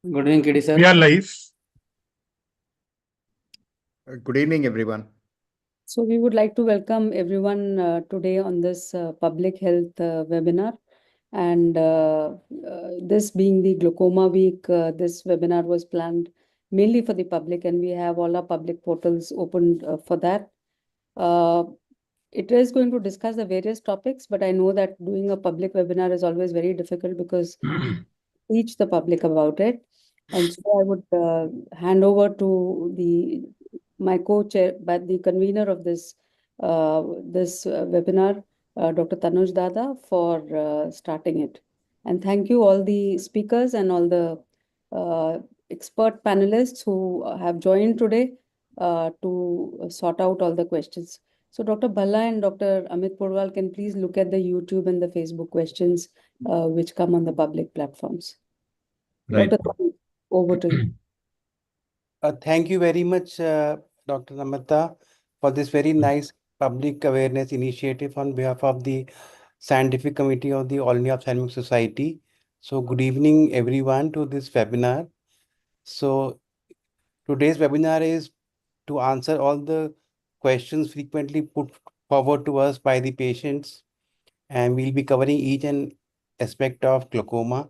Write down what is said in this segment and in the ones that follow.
Good evening, Kidi sir. We are live. Good evening, everyone. So we would like to welcome everyone today on this public health webinar. And this being the Glaucoma Week, this webinar was planned mainly for the public, and we have all our public portals opened for that. It is going to discuss the various topics, but I know that doing a public webinar is always very difficult because teach the public about it. And so I would hand over to my co-chair, but the convener of this webinar, Dr. Tanuj Dada, for starting it. And thank you all the speakers and all the expert panelists who have joined today to sort out all the questions. So Dr. Bhalla and Dr. Amit Porwal can please look at the YouTube and the Facebook questions which come on the public platforms. Right. Dr. Tanuj, over to you. Thank you very much, Dr. Namata, for this very nice public awareness initiative on behalf of the Scientific Committee of the All India Ophthalmic Society. So, good evening, everyone, to this webinar. So, today's webinar is to answer all the questions frequently put forward to us by the patients, and we'll be covering each and aspect of glaucoma.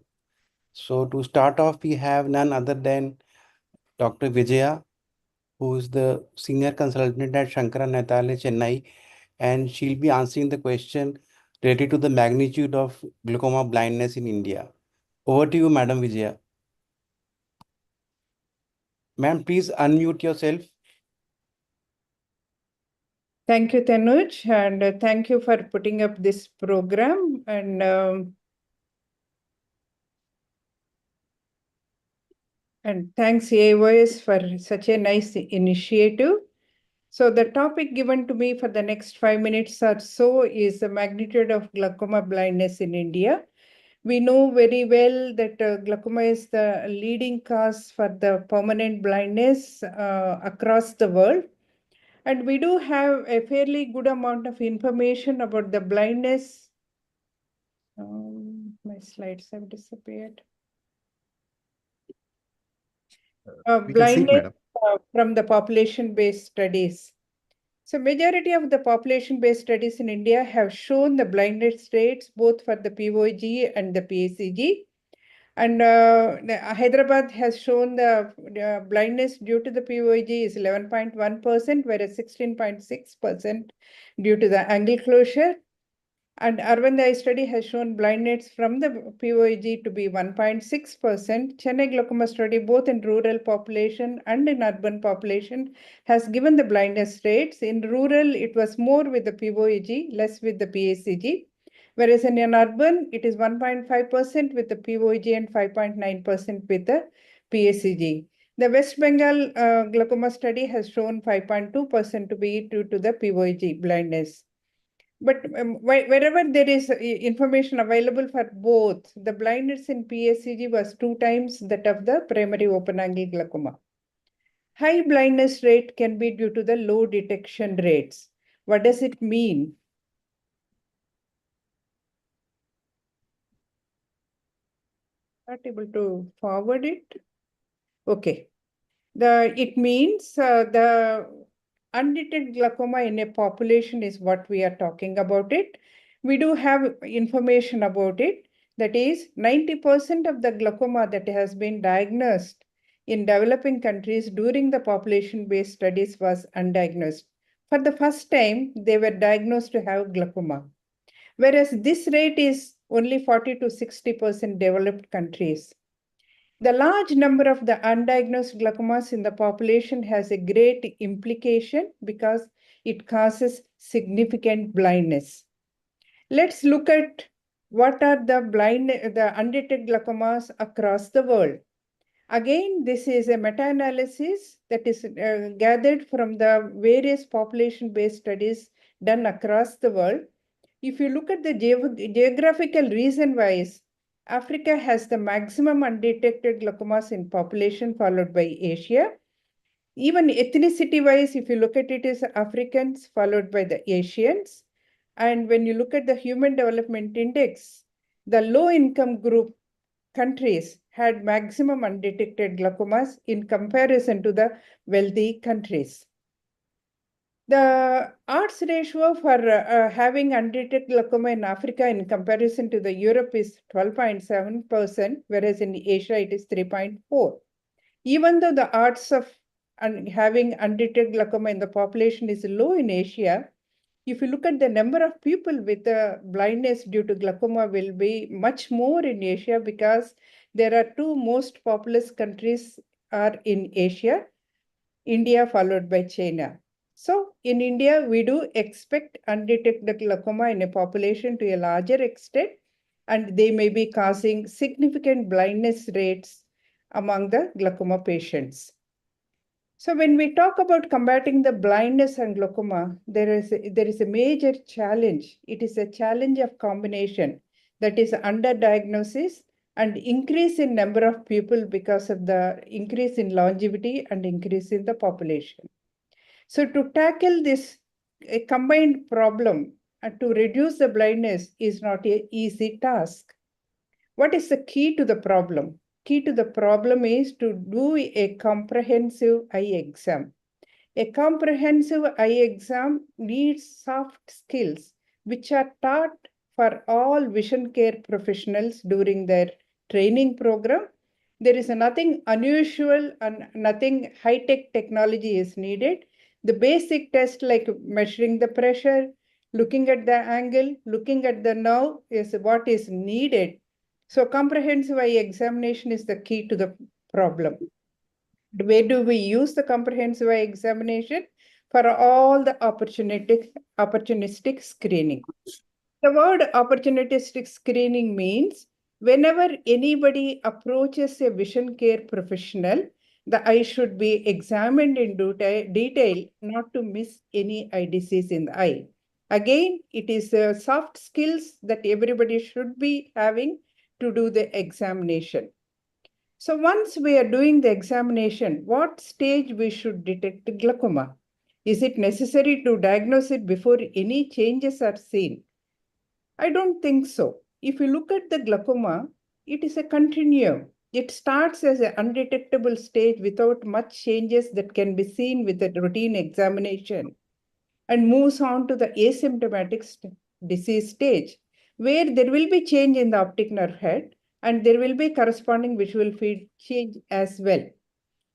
So, to start off, we have none other than Dr. Vijaya, who is the senior consultant at Shankara Naitale, Chennai, and she'll be answering the question related to the magnitude of glaucoma blindness in India. Over to you, Madam Vijaya. Ma'am, please unmute yourself. Thank you, Tanuj, and thank you for putting up this program. And thanks AIOSSC for such a nice initiative. So the topic given to me for the next 5 minutes or so is the magnitude of glaucoma blindness in India. We know very well that glaucoma is the leading cause for the permanent blindness across the world. And we do have a fairly good amount of information about the blindness. My slides have disappeared. Blindness from the population-based studies. So majority of the population-based studies in India have shown the blindness rates both for the POG and the PACG. And Hyderabad has shown the blindness due to the POG is 11.1%, whereas 16.6% due to the angle closure. And Arvind study has shown blindness from the POG to be 1.6%. Chennai glaucoma study, both in rural population and in urban population, has given the blindness rates. In rural, it was more with the POG, less with the PACG. Whereas in urban, it is 1.5% with the POG and 5.9% with the PACG. The West Bengal glaucoma study has shown 5.2% to be due to the POG blindness. But wherever there is information available for both, the blindness in PACG was 2 times that of the primary open-angle glaucoma. High blindness rate can be due to the low detection rates. What does it mean? Not able to forward it. Okay. It means the undetected glaucoma in a population is what we are talking about it. We do have information about it. That is 90% of the glaucoma that has been diagnosed in developing countries during the population-based studies was undiagnosed. For the first time, they were diagnosed to have glaucoma. Whereas this rate is only 40 to 60% developed countries. The large number of the undiagnosed glaucomas in the population has a great implication because it causes significant blindness. Let's look at what are the undetected glaucomas across the world. Again, this is a meta-analysis that is gathered from the various population-based studies done across the world. If you look at the geographical region-wise, Africa has the maximum undetected glaucomas in population, followed by Asia. Even ethnicity-wise, if you look at it, is Africans, followed by the Asians. And when you look at the Human Development Index, the low-income group countries had maximum undetected glaucomas in comparison to the wealthy countries. The odds ratio for having undetected glaucoma in Africa in comparison to the Europe is 12.7%, whereas in Asia it is 3.4. Even though the odds of having undetected glaucoma in the population is low in Asia, if you look at the number of people with blindness due to glaucoma will be much more in Asia, because there are two most populous countries are in Asia, India followed by China. So in India, we do expect undetected glaucoma in a population to a larger extent, and they may be causing significant blindness rates among the glaucoma patients. So when we talk about combating the blindness and glaucoma, there is a major challenge. It is a challenge of combination, that is underdiagnosis and increase in number of people because of the increase in longevity and increase in the population. So to tackle this combined problem and to reduce the blindness is not an easy task. What is the key to the problem? Key to the problem is to do a comprehensive eye exam. A comprehensive eye exam needs soft skills which are taught for all vision care professionals during their training program. There is nothing unusual and nothing high-tech technology is needed. The basic test like measuring the pressure, looking at the angle, looking at the nerve is what is needed. So comprehensive eye examination is the key to the problem. Where do we use the comprehensive eye examination? For all the opportunistic screening. The word opportunistic screening means whenever anybody approaches a vision care professional, the eye should be examined in detail not to miss any eye disease in the eye. Again, it is soft skills that everybody should be having to do the examination. So once we are doing the examination, what stage we should detect the glaucoma? Is it necessary to diagnose it before any changes are seen? I don't think so. If you look at the glaucoma, it is a continuum. It starts as an undetectable stage without much changes that can be seen with a routine examination, and moves on to the asymptomatic disease stage, where there will be change in the optic nerve head and there will be corresponding visual field change as well.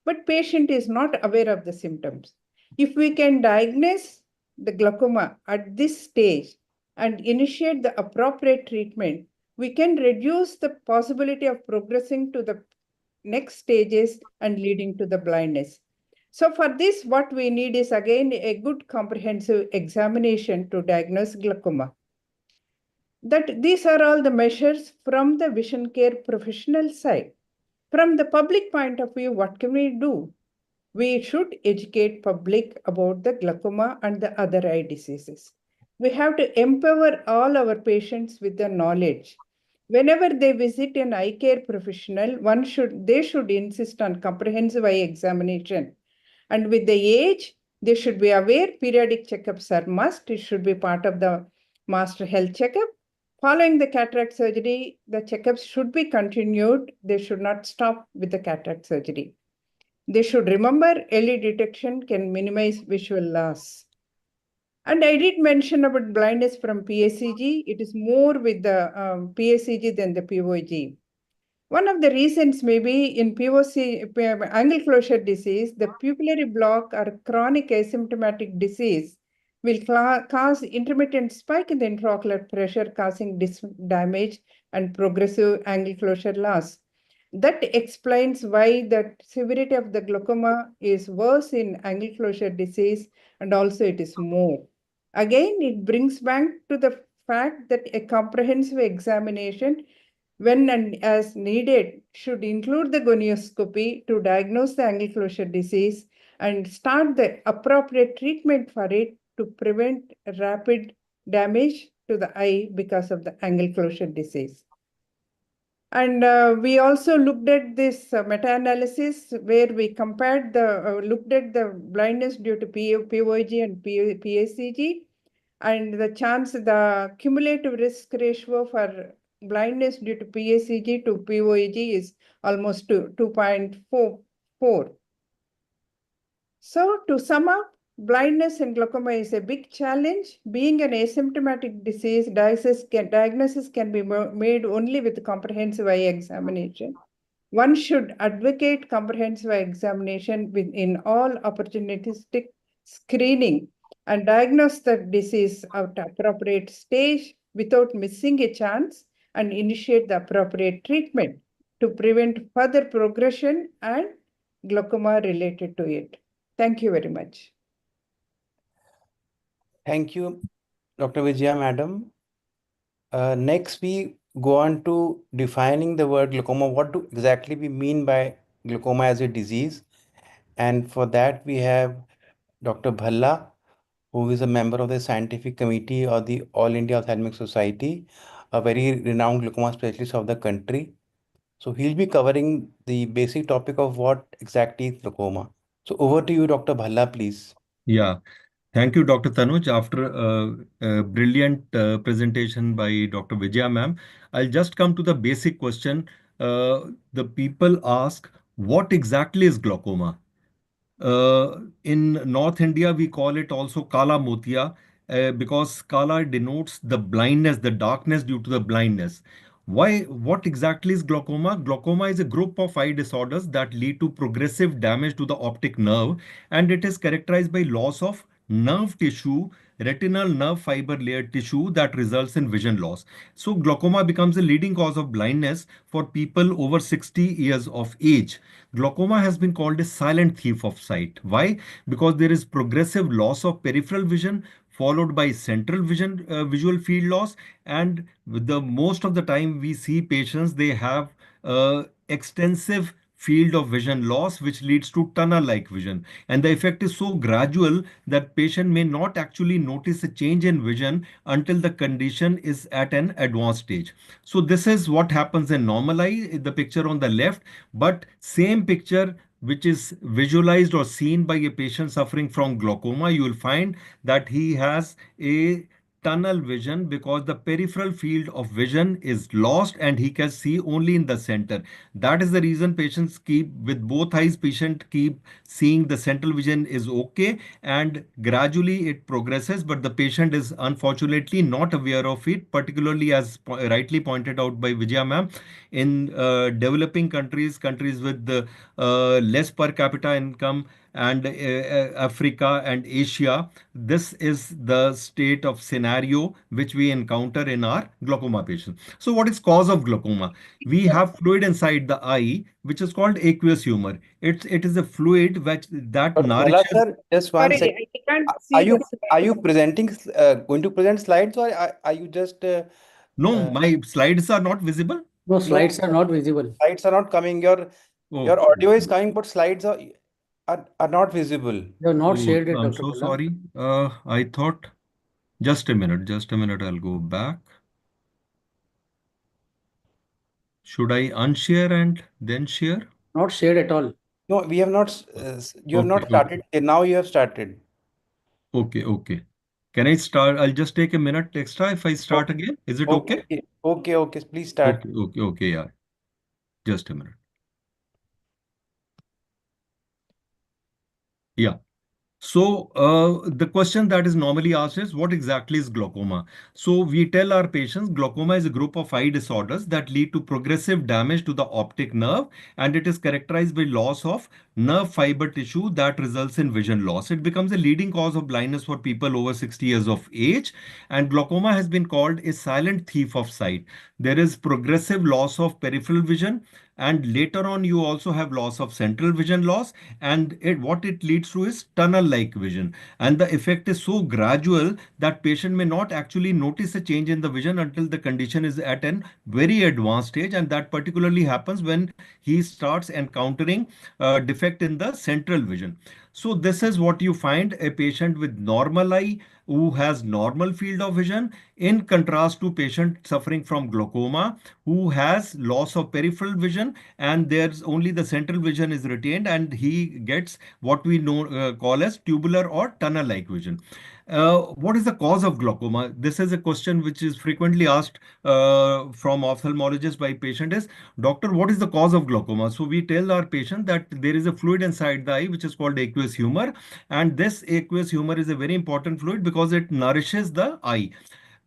But patient is not aware of the symptoms. If we can diagnose the glaucoma at this stage and initiate the appropriate treatment, we can reduce the possibility of progressing to the next stages and leading to the blindness. So for this, what we need is again a good comprehensive examination to diagnose glaucoma. These are all the measures from the vision care professional side. From the public point of view, what can we do? We should educate public about the glaucoma and the other eye diseases. We have to empower all our patients with the knowledge. Whenever they visit an eye care professional, they should insist on comprehensive eye examination. And with the age, they should be aware periodic checkups are must. It should be part of the master health checkup. Following the cataract surgery, the checkups should be continued. They should not stop with the cataract surgery. They should remember early detection can minimize visual loss. And I did mention about blindness from PSEG. It is more with the PSEG than the POG. One of the reasons may be in POC, angle closure disease, the pupillary block or chronic asymptomatic disease will cause intermittent spike in the intraocular pressure, causing damage and progressive angle closure loss. That explains why the severity of the glaucoma is worse in angle closure disease, and also it is more. Again, it brings back to the fact that a comprehensive examination, when and as needed, should include the gonioscopy to diagnose the angle closure disease and start the appropriate treatment for it to prevent rapid damage to the eye because of the angle closure disease. And we also looked at this meta-analysis where we compared looked at the blindness due to POG and PSEG, and the cumulative risk ratio for blindness due to PACG to POAG is almost 2.44. So to sum up, blindness in glaucoma is a big challenge. Being an asymptomatic disease, diagnosis can be made only with comprehensive eye examination. One should advocate comprehensive eye examination in all opportunistic screening and diagnose the disease at appropriate stage without missing a chance and initiate the appropriate treatment to prevent further progression and glaucoma related to it. Thank you very much. Thank you, Dr. Vijaya, madam. Next, we go on to defining the word glaucoma. What do exactly we mean by glaucoma as a disease? And for that, we have Dr. Bhalla, who is a member of the scientific committee of the All India Ophthalmic Society, a very renowned glaucoma specialist of the country. So he'll be covering the basic topic of what exactly is glaucoma. So over to you, Dr. Bhalla, please. Yeah, thank you, Dr. Tanuj. After a brilliant presentation by Dr. Vijaya ma'am, I'll just come to the basic question. The people ask, what exactly is glaucoma? In North India, we call it also Kala Motia because Kala denotes the blindness, the darkness due to the blindness. Why? What exactly is glaucoma? Glaucoma is a group of eye disorders that lead to progressive damage to the optic nerve, and it is characterized by loss of nerve tissue, retinal nerve fiber layer tissue that results in vision loss. So glaucoma becomes a leading cause of blindness for people over 60 years of age. Glaucoma has been called a silent thief of sight. Why? Because there is progressive loss of peripheral vision followed by central vision visual field loss, and with the most of the time we see patients, they have extensive field of vision loss which leads to tunnel like vision, and the effect is so gradual that patient may not actually notice a change in vision until the condition is at an advanced stage. So this is what happens in normal eye, the picture on the left, but same picture which is visualized or seen by a patient suffering from glaucoma, you will find that he has a tunnel vision because the peripheral field of vision is lost and he can see only in the center. That is the reason patients keep with both eyes, patient keep seeing the central vision is okay, and gradually it progresses, but the patient is unfortunately not aware of it, particularly as rightly pointed out by Vijaya ma'am, in developing countries, countries with the less per capita income, and Africa and Asia. This is the state of scenario which we encounter in our glaucoma patients. So what is cause of glaucoma? We have fluid inside the eye which is called aqueous humor. It is a fluid which that Dr. Bhalla, nourishes. sir, just one Sorry, second. I can't Are see you the presenting going to present slides, or are you just No, my slides are not visible. No, no, slides are not visible. slides are not coming. Your Oh, audio is coming, but slides are not visible. You have not oh, shared it, I'm Dr. so Bhalla. sorry. I thought, just a minute, I'll go back. Should I unshare and then share? Not shared at all. No, we have not. You have Okay, not started. Now you have started. okay. Can I start? I'll just take a minute extra if I start again. Is it okay? Okay. Please start. Okay, yeah. Just a minute. Yeah. So the question that is normally asked is, what exactly is glaucoma? So we tell our patients glaucoma is a group of eye disorders that lead to progressive damage to the optic nerve, and it is characterized by loss of nerve fiber tissue that results in vision loss. It becomes a leading cause of blindness for people over 60 years of age, and glaucoma has been called a silent thief of sight. There is progressive loss of peripheral vision, and later on you also have loss of central vision loss, and what it leads to is tunnel like vision, and the effect is so gradual that patient may not actually notice a change in the vision until the condition is at an very advanced stage, and that particularly happens when he starts encountering defect in the central vision. So this is what you find: a patient with normal eye who has normal field of vision, in contrast to patient suffering from glaucoma who has loss of peripheral vision, and there's only the central vision is retained, and he gets what we know call as tubular or tunnel like vision. What is the cause of glaucoma? This is a question which is frequently asked from ophthalmologists by patient is, doctor, what is the cause of glaucoma? So we tell our patient that there is a fluid inside the eye which is called aqueous humor, and this aqueous humor is a very important fluid because it nourishes the eye.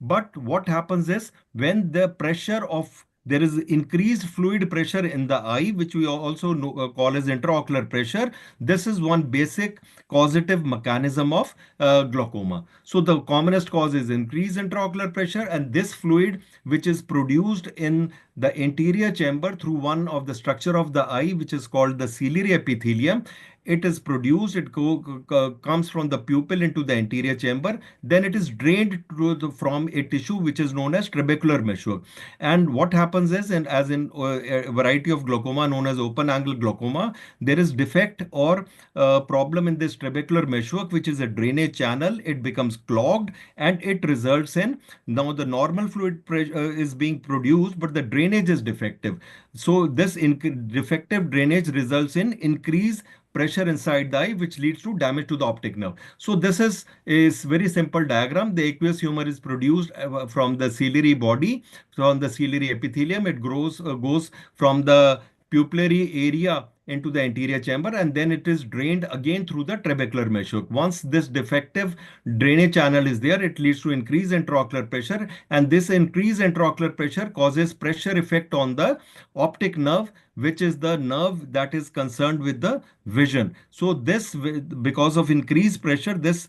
But what happens is when the pressure of there is increased fluid pressure in the eye, which we also call as intraocular pressure. This is one basic causative mechanism of glaucoma. So the commonest cause is increased intraocular pressure, and this fluid, which is produced in the anterior chamber through one of the structure of the eye, which is called the ciliary epithelium, it is produced, comes from the pupil into the anterior chamber, then it is drained from a tissue which is known as trabecular meshwork. And what happens is, and as in a variety of glaucoma known as open angle glaucoma, there is defect or problem in this trabecular meshwork, which is a drainage channel. It becomes clogged and it results in, now the normal fluid is being produced, but the drainage is defective. So this defective drainage results in increased pressure inside the eye, which leads to damage to the optic nerve. So this is a very simple diagram. The aqueous humor is produced from the ciliary body, from the ciliary epithelium. It goes from the pupillary area into the anterior chamber, and then it is drained again through the trabecular meshwork. Once this defective drainage channel is there, it leads to increased intraocular pressure, and this increased intraocular pressure causes pressure effect on the optic nerve, which is the nerve that is concerned with the vision. So this, because of increased pressure, this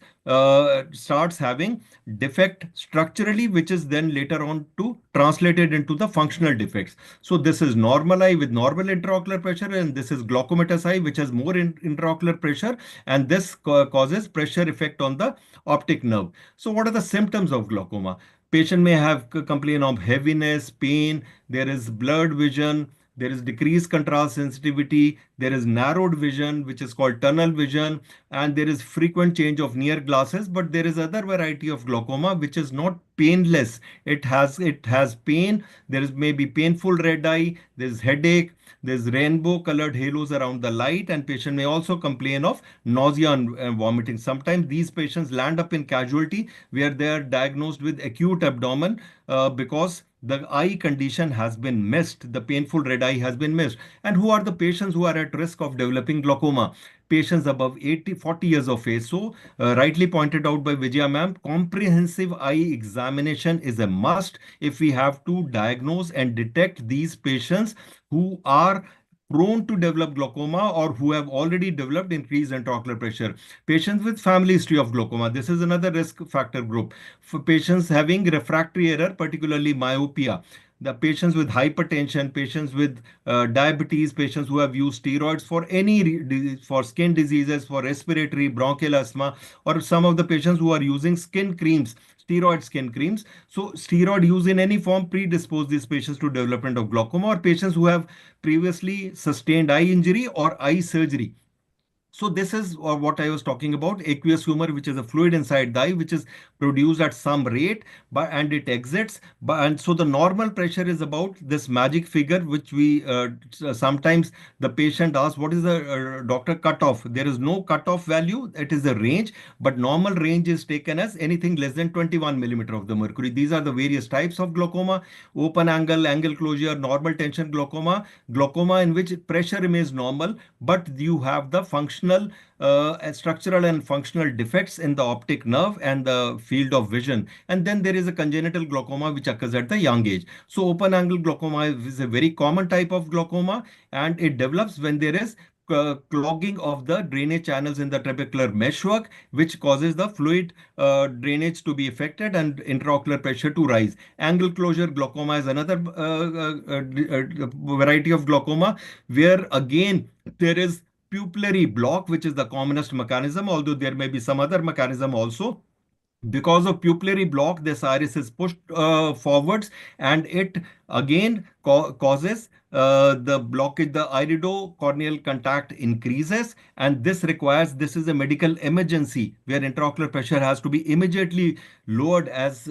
starts having defect structurally, which is then later on to translated into the functional defects. So this is normal eye with normal intraocular pressure, and this is glaucomatous eye, which has more intraocular pressure, and this causes pressure effect on the optic nerve. So what are the symptoms of glaucoma? Patient may have complaint of heaviness, pain, there is blurred vision, there is decreased contrast sensitivity, there is narrowed vision, which is called tunnel vision, and there is frequent change of near glasses. But there is other variety of glaucoma which is not painless. It has pain. There is maybe painful red eye, there is headache, there's rainbow colored halos around the light, and patient may also complain of nausea and vomiting. Sometimes these patients land up in casualty where they are diagnosed with acute abdomen because the eye condition has been missed, the painful red eye has been missed. And who are the patients who are at risk of developing glaucoma? Patients above 40 years of age. So, rightly pointed out by Vijaya ma'am, comprehensive eye examination is a must if we have to diagnose and detect these patients who are prone to develop glaucoma or who have already developed increased intraocular pressure. Patients with family history of glaucoma, this is another risk factor group. For patients having refractory error, particularly myopia, the patients with hypertension, patients with diabetes, patients who have used steroids for for skin diseases, for respiratory, bronchial asthma, or some of the patients who are using skin creams, steroid skin creams. So steroid use in any form predispose these patients to development of glaucoma, or patients who have previously sustained eye injury or eye surgery. So this is what I was talking about, aqueous humor, which is a fluid inside the eye, which is produced at some rate, and it exits. And so the normal pressure is about this magic figure, which we sometimes the patient asks, what is the doctor cutoff? There is no cutoff value. It is a range, but normal range is taken as anything less than 21 millimeter of the mercury. These are the various types of glaucoma: open angle, angle closure, normal tension glaucoma, glaucoma in which pressure remains normal, but you have the functional, structural and functional defects in the optic nerve and the field of vision. And then there is a congenital glaucoma which occurs at the young age. So open angle glaucoma is a very common type of glaucoma, and it develops when there is clogging of the drainage channels in the trabecular meshwork, which causes the fluid drainage to be affected and intraocular pressure to rise. Angle closure glaucoma is another variety of glaucoma where again there is pupillary block, which is the commonest mechanism, although there may be some other mechanism also. Because of pupillary block, this iris is pushed forwards, and it again causes the blockage, the iridocorneal contact increases, and this is a medical emergency where intraocular pressure has to be immediately lowered, as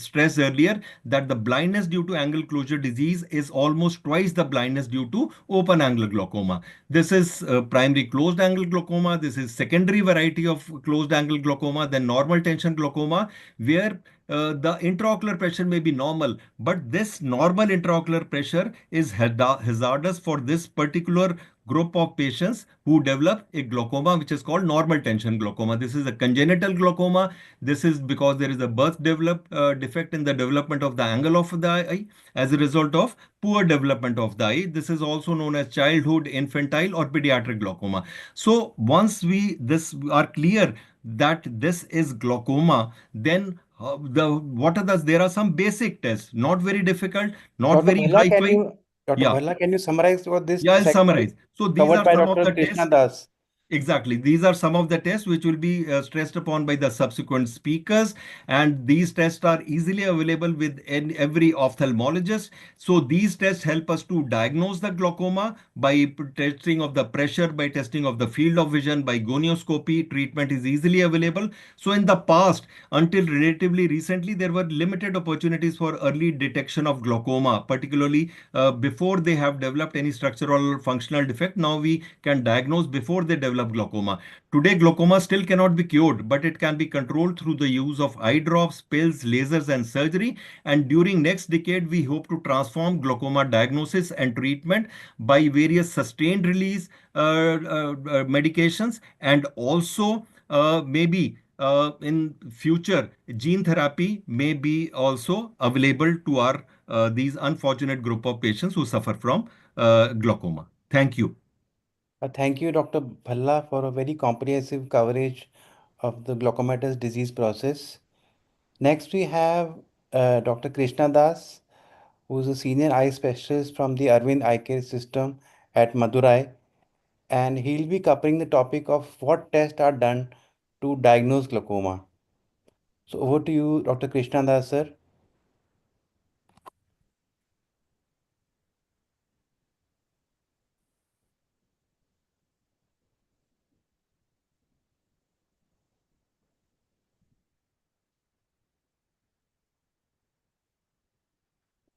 stressed earlier, that the blindness due to angle closure disease is almost twice the blindness due to open angle glaucoma. This is primary closed angle glaucoma. This is secondary variety of closed angle glaucoma, then normal tension glaucoma, where the intraocular pressure may be normal, but this normal intraocular pressure is hazardous for this particular group of patients who develop a glaucoma, which is called normal tension glaucoma. This is a congenital glaucoma. This is because there is a defect in the development of the angle of the eye as a result of poor development of the eye. This is also known as childhood, infantile, or pediatric glaucoma. So once we this are clear that this is glaucoma, then there are some basic tests, not very difficult, not Dr. very Bhalla, high-fi. Dr. Yeah, Bhalla, can you summarize what this yeah, I'll section summarize. So these covered are by some of Dr. the Krishna tests. Das? Exactly. These are some of the tests which will be stressed upon by the subsequent speakers. And these tests are easily available with every ophthalmologist. So these tests help us to diagnose the glaucoma by testing of the pressure, by testing of the field of vision, by gonioscopy. Treatment is easily available. So in the past, until relatively recently, there were limited opportunities for early detection of glaucoma, particularly before they have developed any structural or functional defect. Now we can diagnose before they develop glaucoma. Today, glaucoma still cannot be cured, but it can be controlled through the use of eye drops, pills, lasers, and surgery. And during next decade, we hope to transform glaucoma diagnosis and treatment by various sustained release medications, and also maybe in future gene therapy may be also available to our these unfortunate group of patients who suffer from glaucoma. Thank you. Thank you, Dr. Bhalla, for a very comprehensive coverage of the glaucomatous disease process. Next, we have Dr. Krishna Das, who is a senior eye specialist from the Arvind Eye Care System at Madurai, and he'll be covering the topic of what tests are done to diagnose glaucoma. So over to you, Dr. Krishna Das, sir.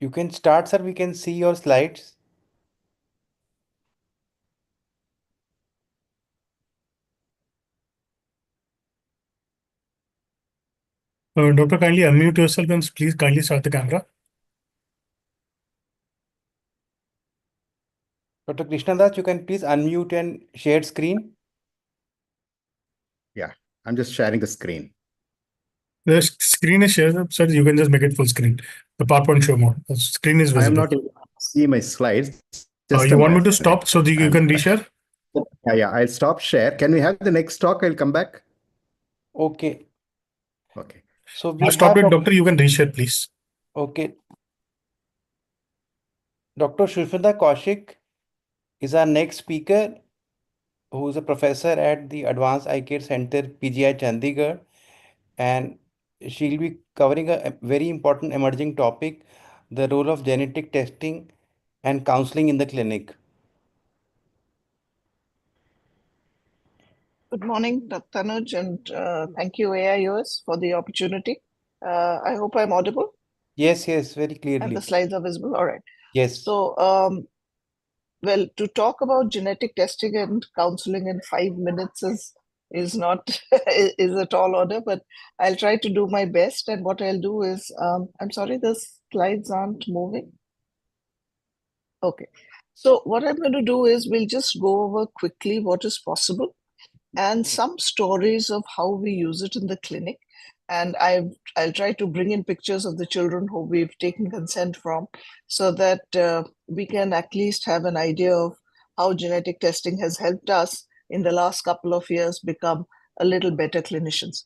You can start, sir. We can see your slides. Doctor, kindly unmute yourself and please kindly start the camera. Dr. Krishna Das, you can please unmute and share screen. Yeah, I'm just sharing the screen. The screen is shared, sir. You can just make it full screen. The PowerPoint show mode. The screen is I am visible. not able to see my slides. Just You a want me to minute. stop so that you can reshare? Yeah, I'll stop share. Can we have the next talk? I'll come back. Okay. Okay. So we You stopped have it, doctor. You can reshare, please. Okay. Dr. Shushmita Kaushik is our next speaker, who is a professor at the Advanced Eye Care Center, PGI Chandigarh, and she'll be covering a very important emerging topic, the role of genetic testing and counseling in the clinic. Good morning, Dr. Tanuj, and thank you, AIOSSC, for the opportunity. I hope I'm audible Yes, very and clearly. the slides are visible. All right. Yes. So, well, to talk about genetic testing and counseling in 5 minutes is not is a tall order, but I'll try to do my best. And what I'll do is, I'm sorry, the slides aren't moving. Okay. So what I'm going to do is we'll just go over quickly what is possible and some stories of how we use it in the clinic. And I'll try to bring in pictures of the children who we've taken consent from, so that we can at least have an idea of how genetic testing has helped us in the last couple of years become a little better clinicians.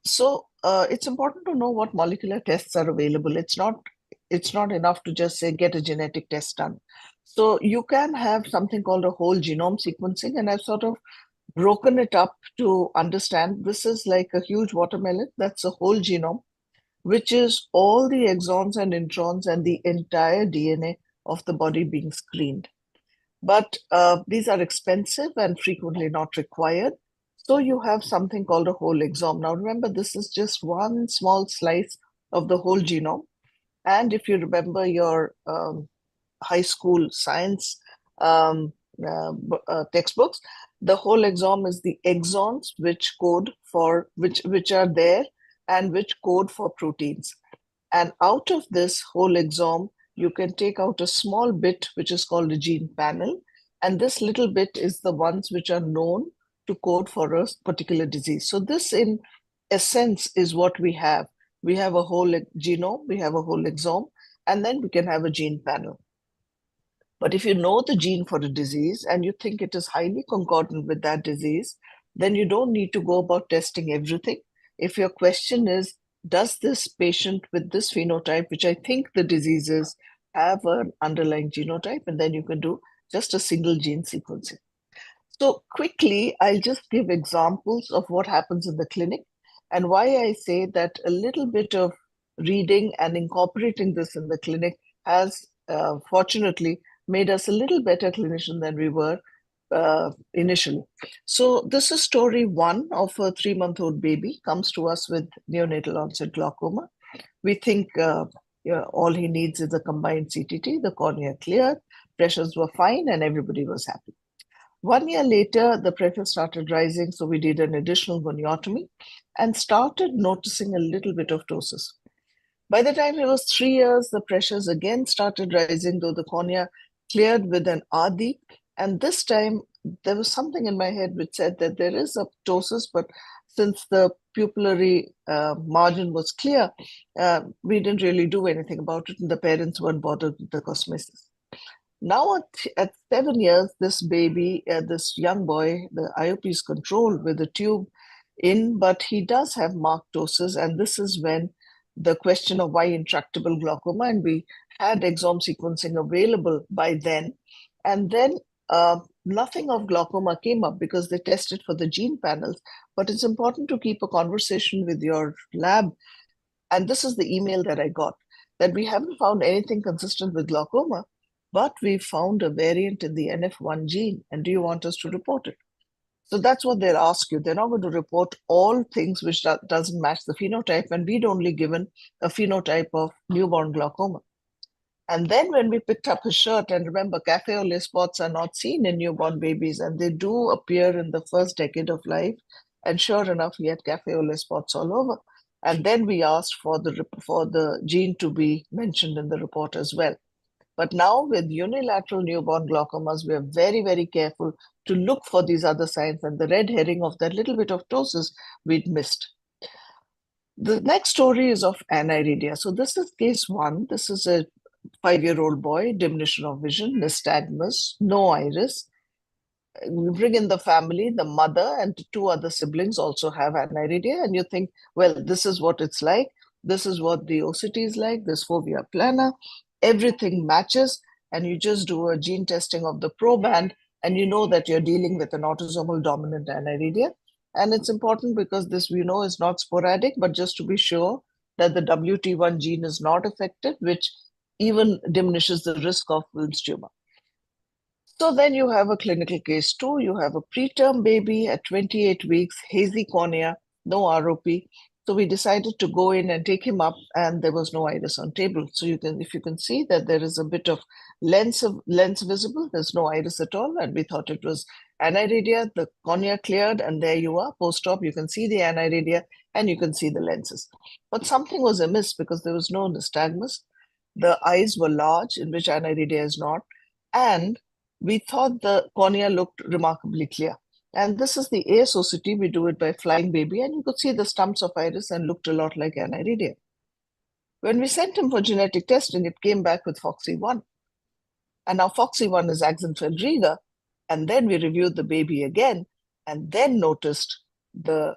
So it's important to know what molecular tests are available. It's not enough to just say get a genetic test done. So you can have something called a whole genome sequencing, and I've sort of broken it up to understand this is like a huge watermelon. That's a whole genome, which is all the exons and introns and the entire DNA of the body being screened. But these are expensive and frequently not required. So you have something called a whole exome. Now remember, this is just one small slice of the whole genome. And if you remember your high school science textbooks, the whole exome is the exons which code for which are there and which code for proteins. And out of this whole exome, you can take out a small bit which is called a gene panel. And this little bit is the ones which are known to code for a particular disease. So this in essence is what we have. We have a whole genome, we have a whole exome, and then we can have a gene panel. But if you know the gene for a disease and you think it is highly concordant with that disease, then you don't need to go about testing everything. If your question is, does this patient with this phenotype, which I think the disease is, have an underlying genotype, and then you can do just a single gene sequencing. So quickly, I'll just give examples of what happens in the clinic and why I say that a little bit of reading and incorporating this in the clinic has fortunately made us a little better clinician than we were initially. So this is story one of a 3-month-old baby comes to us with neonatal onset glaucoma. We think all he needs is a combined CTT, the cornea cleared, pressures were fine, and everybody was happy. 1 year later, the pressure started rising, so we did an additional goniotomy and started noticing a little bit of ptosis. By the time he was 3 years, the pressures again started rising, though the cornea cleared with an ADI. And this time, there was something in my head which said that there is a ptosis, but since the pupillary margin was clear, we didn't really do anything about it, and the parents weren't bothered with the cosmesis. Now at 7 years, this baby, this young boy, the IOP is controlled with a tube in, but he does have marked ptosis, and this is when the question of why intractable glaucoma, and we had exome sequencing available by then, and then nothing of glaucoma came up because they tested for the gene panels. But it's important to keep a conversation with your lab, and this is the email that I got, that we haven't found anything consistent with glaucoma, but we found a variant in the NF1 gene, and do you want us to report it? So that's what they'll ask you. They're not going to report all things which doesn't match the phenotype, and we'd only given a phenotype of newborn glaucoma. And then when we picked up his shirt, and remember, cafe au lait spots are not seen in newborn babies, and they do appear in the first decade of life. And sure enough, he had cafe au lait spots all over. And then we asked for the gene to be mentioned in the report as well. But now with unilateral newborn glaucomas, we are very, very careful to look for these other signs, and the red herring of that little bit of ptosis we'd missed. The next story is of aniridia. So this is case one. This is a 5-year-old boy, diminution of vision, nystagmus, no iris. We bring in the family, the mother and 2 other siblings also have aniridia, and you think, well, this is what it's like. This is what the OCT is like, this fovea plana. Everything matches, and you just do a gene testing of the proband, and you know that you're dealing with an autosomal dominant aniridia. And it's important because this, we know, is not sporadic, but just to be sure that the WT1 gene is not affected, which even diminishes the risk of Wilms tumor. So then you have a clinical case 2. You have a preterm baby at 28 weeks, hazy cornea, no ROP. So we decided to go in and take him up, and there was no iris on table. So you can, if you can see that there is a bit of lens visible, there's no iris at all, and we thought it was aniridia. The cornea cleared, and there you are, post-op. You can see the aniridia, and you can see the lenses. But something was amiss because there was no nystagmus. The eyes were large, in which aniridia is not, and we thought the cornea looked remarkably clear. And this is the AIOSSC. We do it by flying baby, and you could see the stumps of iris and looked a lot like aniridia. When we sent him for genetic testing, it came back with FOXY1. And now FOXY1 is Axenfeld Rieger. And then we reviewed the baby again, and then noticed the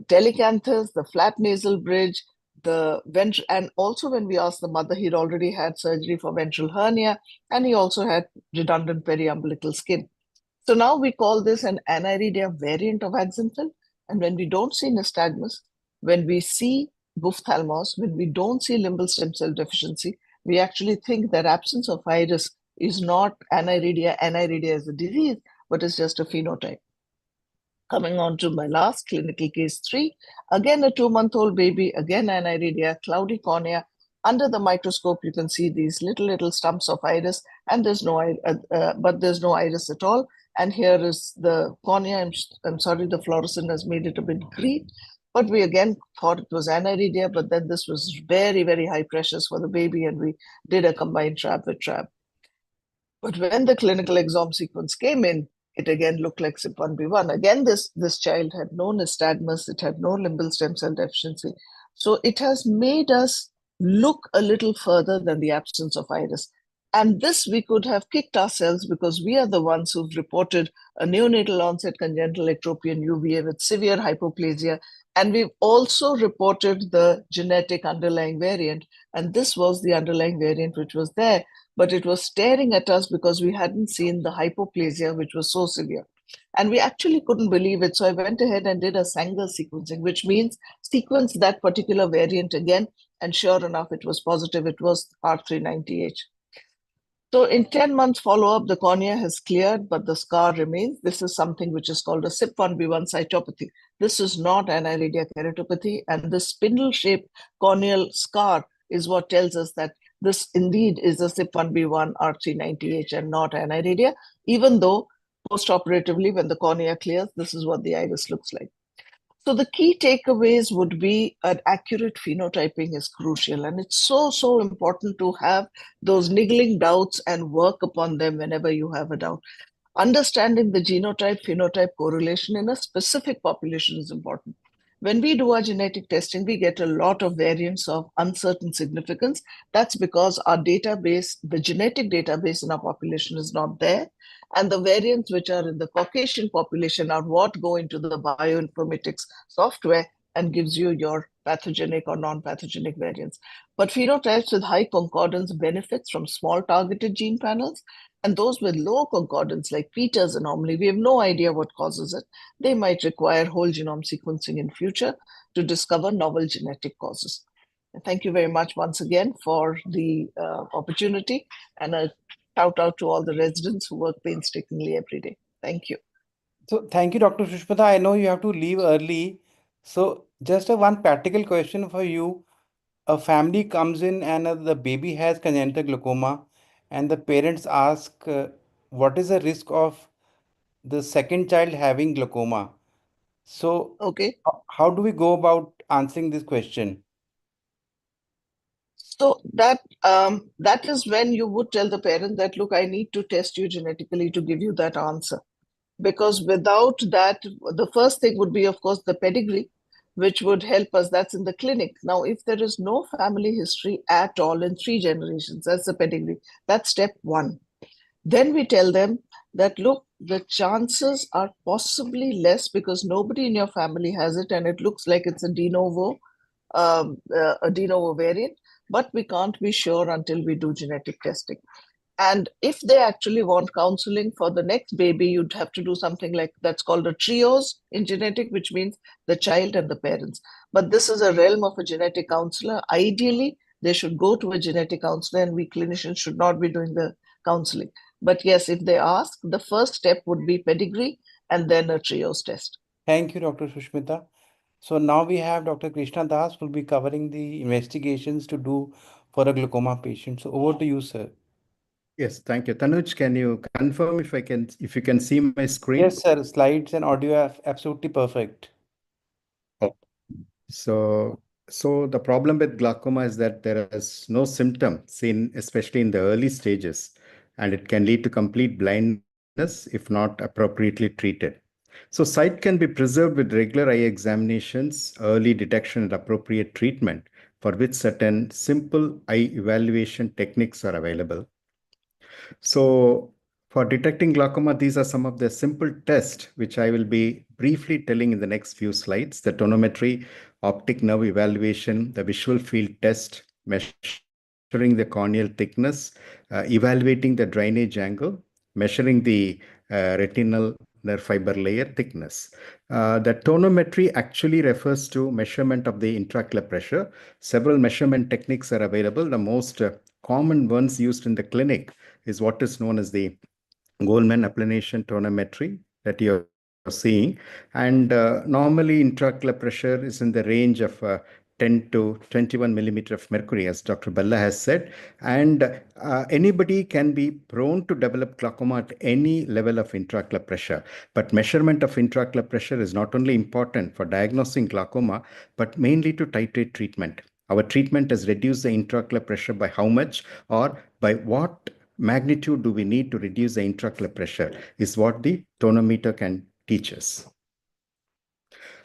telecanthus, the flat nasal bridge, the ventral, and also when we asked the mother, he'd already had surgery for ventral hernia, and he also had redundant periumbilical skin. So now we call this an aniridia variant of Axenfeld. And when we don't see nystagmus, when we see buphtalmos, when we don't see limbal stem cell deficiency, we actually think that absence of iris is not aniridia. Aniridia is a disease, but it's just a phenotype. Coming on to my last clinical case 3, again a 2-month-old baby, again aniridia, cloudy cornea. Under the microscope, you can see these little stumps of iris, and there's no iris at all. And here is the cornea. I'm sorry, the fluorescent has made it a bit green, but we again thought it was aniridia. But then this was very high pressures for the baby, and we did a combined trab with trab. But when the clinical exome sequence came in, it again looked like CYP1B1. Again, this child had no nystagmus, it had no limbal stem cell deficiency. So it has made us look a little further than the absence of iris. And this we could have kicked ourselves, because we are the ones who've reported a neonatal onset congenital ectropion UVA with severe hypoplasia. And we've also reported the genetic underlying variant. And this was the underlying variant which was there, but it was staring at us because we hadn't seen the hypoplasia, which was so severe. And we actually couldn't believe it. So I went ahead and did a Sanger sequencing, which means sequence that particular variant again. And sure enough, it was positive. It was R390H. So in 10 months follow-up, the cornea has cleared, but the scar remains. This is something which is called a CYP1B1 cytopathy. This is not aniridia keratopathy. And the spindle-shaped corneal scar is what tells us that this indeed is a CYP1B1 R390H and not aniridia, even though post-operatively, when the cornea clears, this is what the iris looks like. So the key takeaways would be an accurate phenotyping is crucial. And it's so important to have those niggling doubts and work upon them whenever you have a doubt. Understanding the genotype-phenotype correlation in a specific population is important. When we do our genetic testing, we get a lot of variants of uncertain significance. That's because our database, the genetic database in our population is not there. And the variants which are in the Caucasian population are what go into the bioinformatics software and gives you your pathogenic or non-pathogenic variants. But phenotypes with high concordance benefits from small targeted gene panels. And those with low concordance, like Peter's anomaly, we have no idea what causes it. They might require whole genome sequencing in future to discover novel genetic causes. Thank you very much once again for the opportunity, and a shout out to all the residents who work painstakingly every day. Thank you. So thank you, Dr. Sushmita. I know you have to leave early. So just a one practical question for you. A family comes in and the baby has congenital glaucoma, and the parents ask, what is the risk of the second child having glaucoma? So Okay. how do we go about answering this question? So that is when you would tell the parent that, look, I need to test you genetically to give you that answer. Because without that, the first thing would be, of course, the pedigree, which would help us. That's in the clinic. Now, if there is no family history at all in 3 generations, that's the pedigree. That's step 1. Then we tell them that, look, the chances are possibly less because nobody in your family has it, and it looks like it's a de novo variant, but we can't be sure until we do genetic testing. And if they actually want counseling for the next baby, you'd have to do something like that's called a trios in genetic, which means the child and the parents. But this is a realm of a genetic counselor. Ideally, they should go to a genetic counselor, and we clinicians should not be doing the counseling. But yes, if they ask, the first step would be pedigree and then a trios test. Thank you, Dr. Sushmita. So now we have Dr. Krishna Das will be covering the investigations to do for a glaucoma patient. So over to you, sir. Yes, thank you. Tanuj, can you confirm if you can see my screen? Yes, sir. Slides and audio are absolutely perfect. So the problem with glaucoma is that there is no symptom seen, especially in the early stages, and it can lead to complete blindness if not appropriately treated. So sight can be preserved with regular eye examinations, early detection and appropriate treatment, for which certain simple eye evaluation techniques are available. So for detecting glaucoma, these are some of the simple tests which I will be briefly telling in the next few slides. The tonometry, optic nerve evaluation, the visual field test, measuring the corneal thickness, evaluating the drainage angle, measuring the retinal nerve fiber layer thickness. The tonometry actually refers to measurement of the intraocular pressure. Several measurement techniques are available. The most common ones used in the clinic is what is known as the Goldman applanation tonometry that you're seeing. And normally intraocular pressure is in the range of 10 to 21 millimeter of mercury, as Dr. Bella has said. And anybody can be prone to develop glaucoma at any level of intraocular pressure. But measurement of intraocular pressure is not only important for diagnosing glaucoma, but mainly to titrate treatment. Our treatment has reduced the intraocular pressure by how much or by what magnitude do we need to reduce the intraocular pressure is what the tonometer can teach us.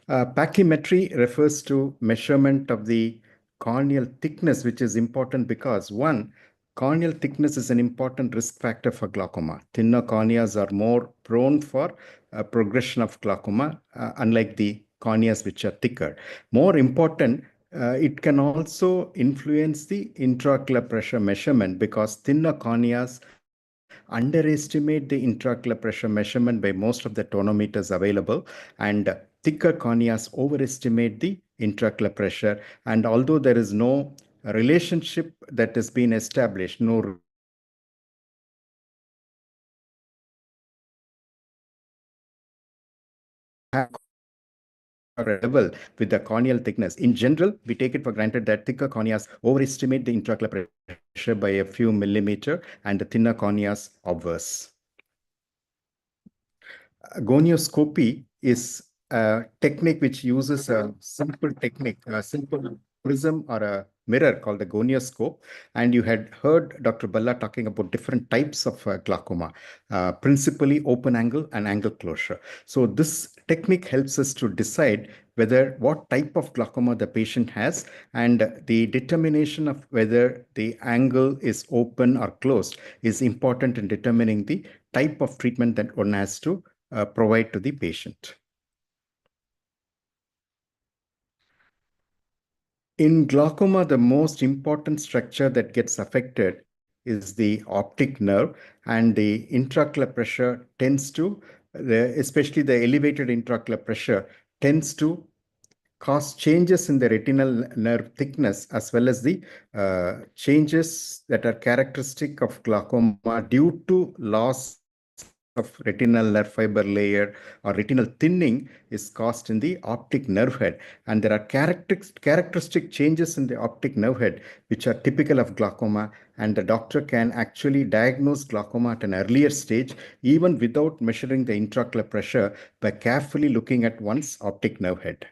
Pachymetry refers to measurement of the corneal thickness, which is important because one, corneal thickness is an important risk factor for glaucoma. Thinner corneas are more prone for progression of glaucoma, unlike the corneas which are thicker. More important, it can also influence the intraocular pressure measurement because thinner corneas underestimate the intraocular pressure measurement by most of the tonometers available, and thicker corneas overestimate the intraocular pressure. And although there is no relationship that has been established, no level with the corneal thickness. In general, we take it for granted that thicker corneas overestimate the intraocular pressure by a few millimeter and the thinner corneas obverse. Gonioscopy is a technique which uses a simple technique, a simple prism or a mirror called the gonioscope. And you had heard Dr. Balla talking about different types of glaucoma, principally open angle and angle closure. So this technique helps us to decide whether what type of glaucoma the patient has, and the determination of whether the angle is open or closed is important in determining the type of treatment that one has to provide to the patient. In glaucoma, the most important structure that gets affected is the optic nerve, and the intraocular pressure tends to, especially the elevated intraocular pressure, tends to cause changes in the retinal nerve thickness as well as the changes that are characteristic of glaucoma due to loss of retinal nerve fiber layer or retinal thinning is caused in the optic nerve head. And there are characteristic changes in the optic nerve head which are typical of glaucoma, and the doctor can actually diagnose glaucoma at an earlier stage even without measuring the intraocular pressure by carefully looking at one's optic nerve head.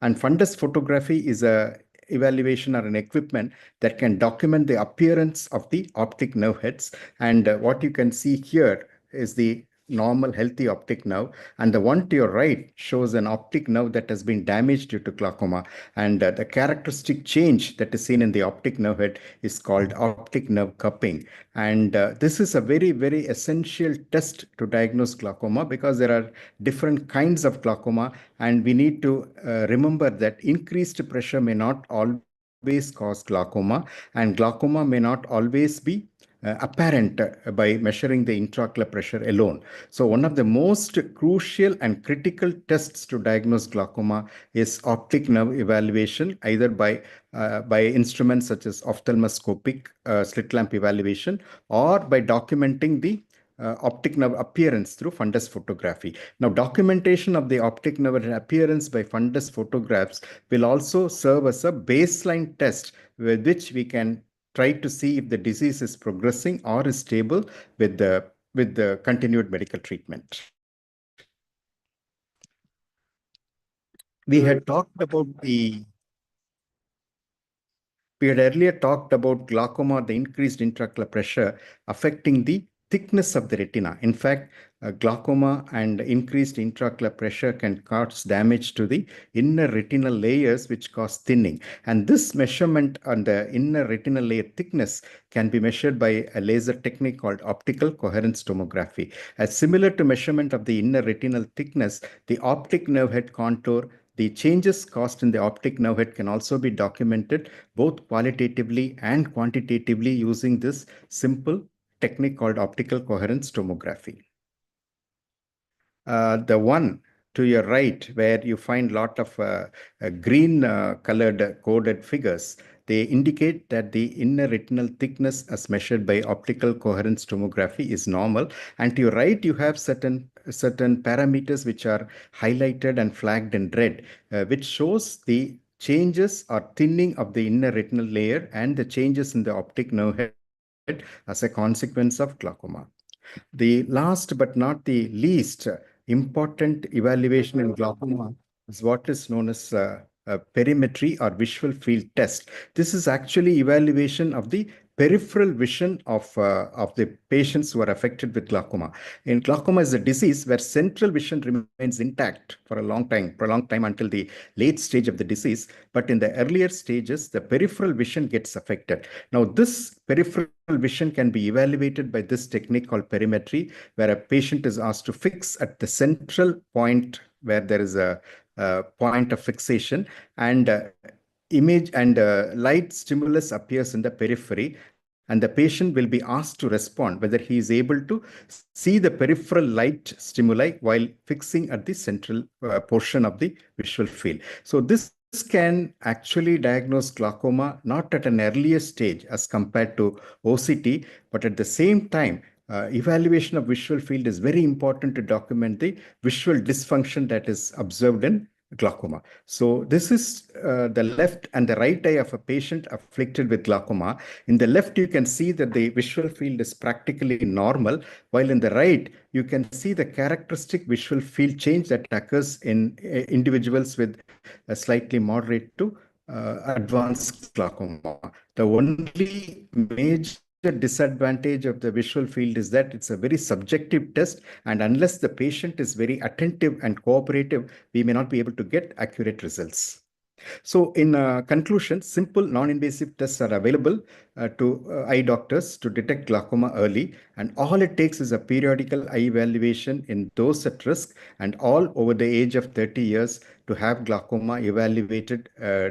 And fundus photography is a evaluation or an equipment that can document the appearance of the optic nerve heads. And what you can see here is the normal healthy optic nerve, and the one to your right shows an optic nerve that has been damaged due to glaucoma, and the characteristic change that is seen in the optic nerve head is called optic nerve cupping. And this is a very essential test to diagnose glaucoma because there are different kinds of glaucoma, and we need to remember that increased pressure may not always cause glaucoma, and glaucoma may not always be apparent by measuring the intraocular pressure alone. So one of the most crucial and critical tests to diagnose glaucoma is optic nerve evaluation, either by instruments such as ophthalmoscopic slit lamp evaluation or by documenting the optic nerve appearance through fundus photography. Now, documentation of the optic nerve appearance by fundus photographs will also serve as a baseline test with which we can try to see if the disease is progressing or is stable with the continued medical treatment. We had earlier talked about glaucoma, the increased intraocular pressure affecting the thickness of the retina. In fact, glaucoma and increased intraocular pressure can cause damage to the inner retinal layers, which cause thinning. And this measurement on the inner retinal layer thickness can be measured by a laser technique called optical coherence tomography. As similar to measurement of the inner retinal thickness, the optic nerve head contour, the changes caused in the optic nerve head can also be documented both qualitatively and quantitatively using this simple technique called optical coherence tomography. The one to your right, where you find a lot of green colored coded figures, they indicate that the inner retinal thickness as measured by optical coherence tomography is normal. And to your right, you have certain parameters which are highlighted and flagged in red, which shows the changes or thinning of the inner retinal layer and the changes in the optic nerve head as a consequence of glaucoma. The last but not the least important evaluation in glaucoma is what is known as perimetry or visual field test. This is actually evaluation of the peripheral vision of the patients who are affected with glaucoma. In glaucoma is a disease where central vision remains intact for a long time until the late stage of the disease. But in the earlier stages, the peripheral vision gets affected. Now, this peripheral vision can be evaluated by this technique called perimetry, where a patient is asked to fix at the central point where there is a point of fixation, and image and light stimulus appears in the periphery, and the patient will be asked to respond whether he is able to see the peripheral light stimuli while fixing at the central portion of the visual field. So this can actually diagnose glaucoma not at an earlier stage as compared to OCT, but at the same time, evaluation of visual field is very important to document the visual dysfunction that is observed in glaucoma. So this is the left and the right eye of a patient afflicted with glaucoma. In the left, you can see that the visual field is practically normal, while in the right, you can see the characteristic visual field change that occurs in individuals with a slightly moderate to advanced glaucoma. The only major disadvantage of the visual field is that it's a very subjective test, and unless the patient is very attentive and cooperative, we may not be able to get accurate results. So in conclusion, simple non-invasive tests are available to eye doctors to detect glaucoma early, and all it takes is a periodical eye evaluation in those at risk and all over the age of 30 years to have glaucoma evaluated,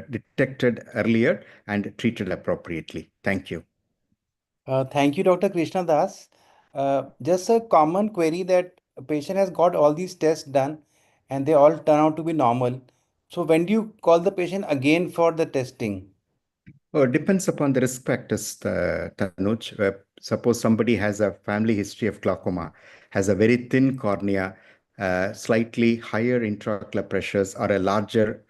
detected earlier and treated appropriately. Thank you. Thank you, Dr. Krishna Das. Just a common query that a patient has got all these tests done and they all turn out to be normal. So when do you call the patient again for the testing? Oh, it depends upon the risk factors, Tanuj. Suppose somebody has a family history of glaucoma, has a very thin cornea, slightly higher intraocular pressures, or a larger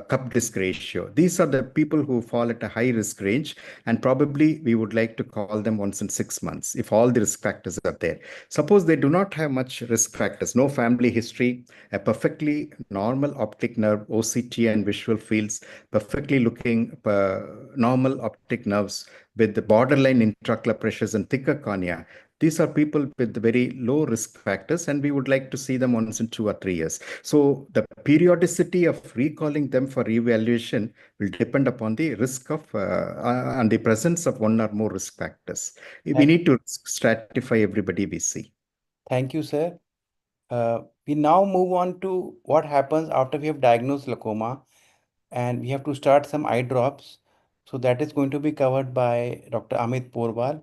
cup disc ratio. These are the people who fall at a high risk range, and probably we would like to call them once in 6 months if all the risk factors are there. Suppose they do not have much risk factors, no family history, a perfectly normal optic nerve, OCT and visual fields, perfectly looking normal optic nerves with the borderline intraocular pressures and thicker cornea. These are people with very low risk factors, and we would like to see them once in 2 or 3 years. So the periodicity of recalling them for evaluation will depend upon the risk of and the presence of one or more risk factors. We need to stratify everybody we see. Thank you, sir. We now move on to what happens after we have diagnosed glaucoma and we have to start some eye drops. So that is going to be covered by Dr. Amit Porwal,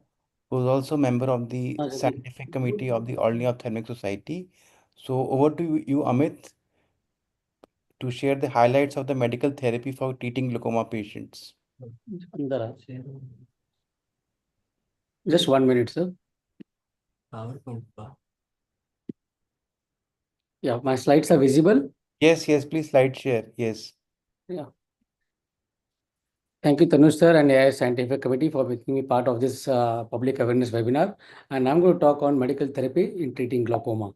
who is also a member of the scientific committee of the All India Ophthalmic Society. So over to you, Amit, to share the highlights of the medical therapy for treating glaucoma patients. Just 1 minute, sir. Yeah, my slides are visible. Yes, please slide share. Yes. Yeah. Thank you, Tanuj sir and AI Scientific Committee for making me part of this public awareness webinar. And I'm going to talk on medical therapy in treating glaucoma.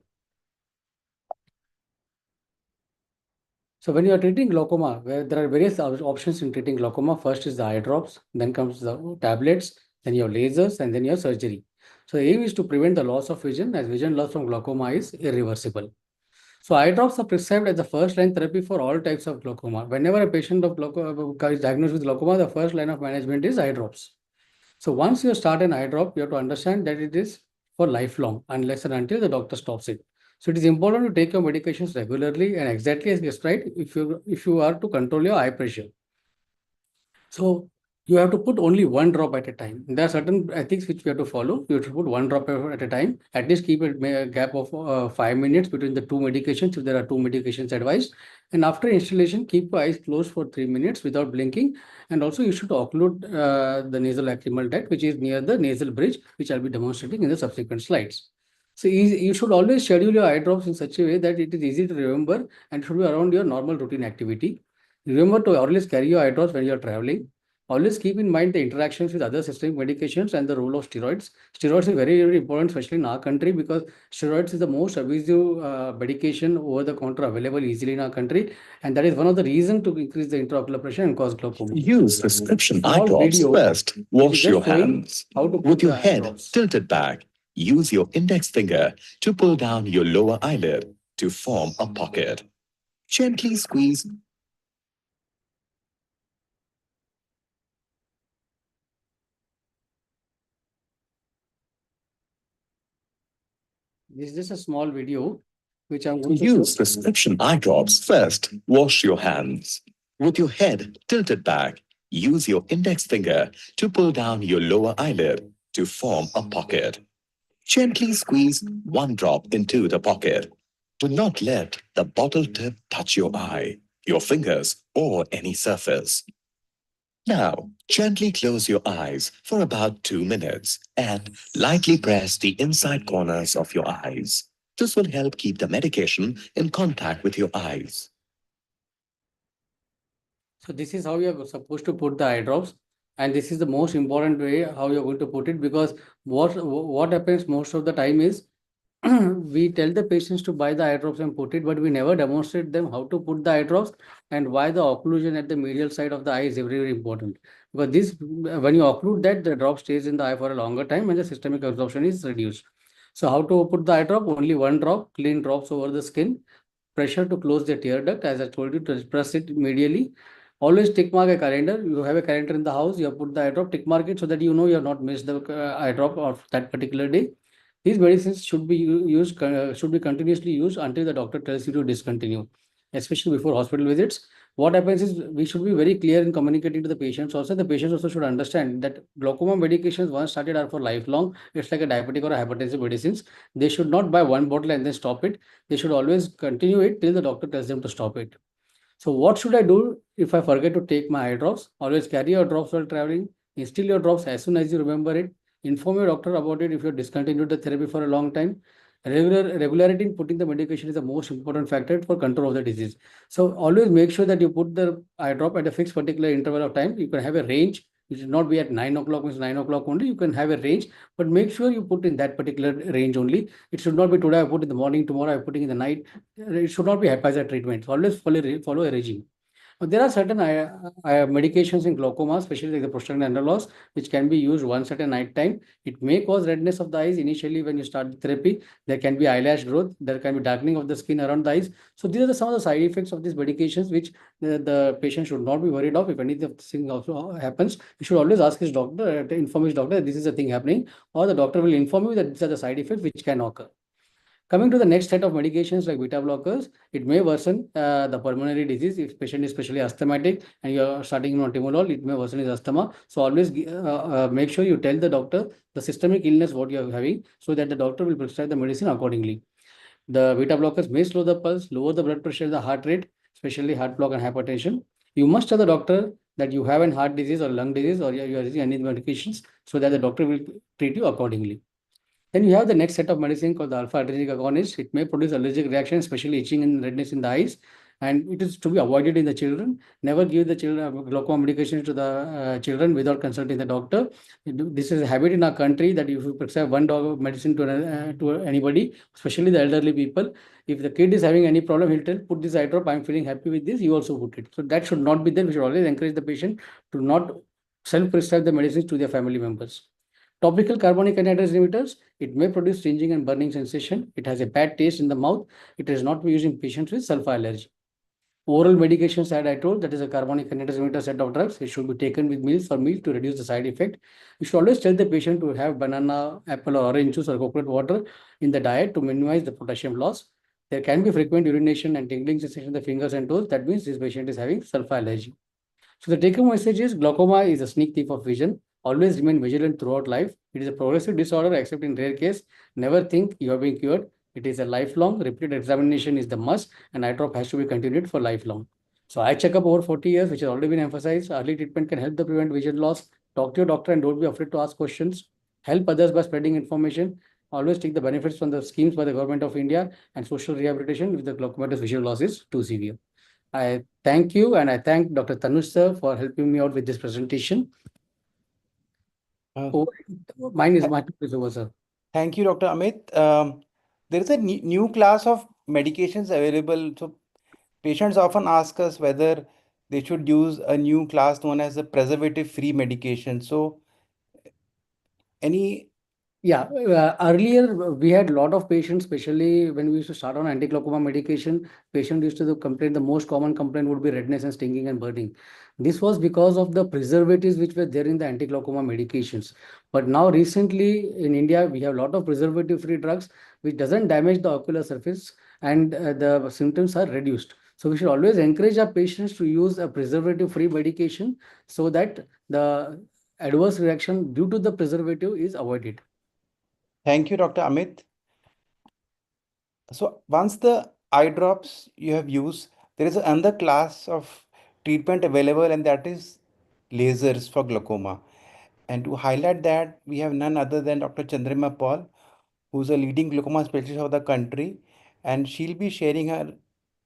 So when you are treating glaucoma, where there are various options in treating glaucoma, first is the eye drops, then comes the tablets, then your lasers, and then your surgery. So the aim is to prevent the loss of vision, as vision loss from glaucoma is irreversible. So eye drops are prescribed as the first line therapy for all types of glaucoma. Whenever a patient of glaucoma is diagnosed with glaucoma, the first line of management is eye drops. So once you start an eye drop, you have to understand that it is for lifelong, unless and until the doctor stops it. So it is important to take your medications regularly and exactly as prescribed if you are to control your eye pressure. So you have to put only one drop at a time. There are certain ethics which we have to follow. You have to put one drop at a time. At least keep a gap of 5 minutes between the two medications if there are two medications advised. And after installation, keep your eyes closed for 3 minutes without blinking. And also you should occlude the nasal lacrimal duct, which is near the nasal bridge, which I'll be demonstrating in the subsequent slides. So you should always schedule your eye drops in such a way that it is easy to remember and should be around your normal routine activity. Remember to always carry your eye drops when you are traveling. Always keep in mind the interactions with other systemic medications and the role of steroids. Steroids is very, very important, especially in our country, because steroids is the most abusive medication over the counter available easily in our country. And that is one of the reasons to increase the intraocular pressure and cause glaucoma. Use prescription eye Small drops video first. Wash just your showing hands. how to put With your the eye head drops. tilted back, use your index finger to pull down your lower eyelid to form a pocket. Gently squeeze. This is just a small video which I'm going to Use show. prescription eye drops first. Wash your hands. With your head tilted back, use your index finger to pull down your lower eyelid to form a pocket. Gently squeeze one drop into the pocket. Do not let the bottle tip touch your eye, your fingers, or any surface. Now, gently close your eyes for about 2 minutes and lightly press the inside corners of your eyes. This will help keep the medication in contact with your eyes. So this is how you are supposed to put the eye drops. And this is the most important way how you're going to put it, because what happens most of the time is we tell the patients to buy the eye drops and put it, but we never demonstrate them how to put the eye drops and why the occlusion at the medial side of the eye is very, very important. Because this, when you occlude that, the drop stays in the eye for a longer time and the systemic absorption is reduced. So how to put the eye drop? Only one drop, clean drops over the skin. Pressure to close the tear duct, as I told you, to press it medially. Always tick mark a calendar. You have a calendar in the house, you have put the eye drop, tick mark it so that you know you have not missed the eye drop of that particular day. These medicines should be used, should be continuously used until the doctor tells you to discontinue, especially before hospital visits. What happens is we should be very clear in communicating to the patients. Also, the patients also should understand that glaucoma medications once started are for lifelong. It's like a diabetic or a hypertensive medicines. They should not buy one bottle and then stop it. They should always continue it till the doctor tells them to stop it. So what should I do if I forget to take my eye drops? Always carry your drops while traveling. Instill your drops as soon as you remember it. Inform your doctor about it if you discontinued the therapy for a long time. Regularity in putting the medication is the most important factor for control of the disease. So always make sure that you put the eye drop at a fixed particular interval of time. You can have a range. It should not be at 9 o'clock, means 9 o'clock only. You can have a range, but make sure you put in that particular range only. It should not be today I put in the morning, tomorrow I putting in the night. It should not be haphazard treatment. Always follow a regime. There are certain medications in glaucoma, especially like the prostaglandin, which can be used once at a night time. It may cause redness of the eyes initially when you start the therapy. There can be eyelash growth. There can be darkening of the skin around the eyes. So these are some of the side effects of these medications, which the patient should not be worried of. If anything of this thing also happens, he should always ask his doctor, to inform his doctor that this is a thing happening, or the doctor will inform you that these are the side effects which can occur. Coming to the next set of medications like beta blockers, it may worsen the pulmonary disease. If patient is especially asthmatic and you are starting on timolol, it may worsen his asthma. So always make sure you tell the doctor the systemic illness what you are having, so that the doctor will prescribe the medicine accordingly. The beta blockers may slow the pulse, lower the blood pressure, the heart rate, especially heart block and hypertension. You must tell the doctor that you have an heart disease or lung disease, or you are using any medications, so that the doctor will treat you accordingly. Then you have the next set of medicine called the alpha-adrenergic agonist. It may produce allergic reaction, especially itching and redness in the eyes, and it is to be avoided in the children. Never give the children glaucoma medication to the children without consulting the doctor. This is a habit in our country that if you prescribe one dog medicine to anybody, especially the elderly people, if the kid is having any problem, he'll tell, put this eye drop, I'm feeling happy with this, you also put it. So that should not be there. We should always encourage the patient to not self-prescribe the medicines to their family members. Topical carbonic anhydrase inhibitors, it may produce stinging and burning sensation. It has a bad taste in the mouth. It is not used in patients with sulfa allergy. Oral medications, as I told, that is a carbonic anhydrase inhibitor set of drugs. It should be taken with meals or meal to reduce the side effect. You should always tell the patient to have banana, apple, or orange juice or coconut water in the diet to minimize the potassium loss. There can be frequent urination and tingling sensation in the fingers and toes. That means this patient is having sulfa allergy. So the take-home message is glaucoma is a sneak thief of vision. Always remain vigilant throughout life. It is a progressive disorder, except in rare case. Never think you are being cured. It is a lifelong. Repeated examination is the must, and eye drop has to be continued for lifelong. So eye checkup over 40 years, which has already been emphasized. Early treatment can help to prevent vision loss. Talk to your doctor and don't be afraid to ask questions. Help others by spreading information. Always take the benefits from the schemes by the government of India and social rehabilitation if the glaucomatous visual loss is too severe. I thank you, and I thank Dr. Tanush sir for helping me out with this presentation. Uh, Mine is over, sir. Thank you, Dr. Amit. There is a new class of medications available. So patients often ask us whether they should use a new class known as the preservative-free medication. So any Yeah, earlier we had a lot of patients, especially when we used to start on anti-glaucoma medication. Patient used to complain, the most common complaint would be redness and stinging and burning. This was because of the preservatives which were there in the anti-glaucoma medications. But now recently in India, we have a lot of preservative-free drugs which doesn't damage the ocular surface, and the symptoms are reduced. So we should always encourage our patients to use a preservative-free medication so that the adverse reaction due to the preservative is avoided. Thank you, Dr. Amit. So once the eye drops you have used, there is another class of treatment available, and that is lasers for glaucoma. And to highlight that, we have none other than Dr. Chandrima Paul, who's a leading glaucoma specialist of the country, and she'll be sharing her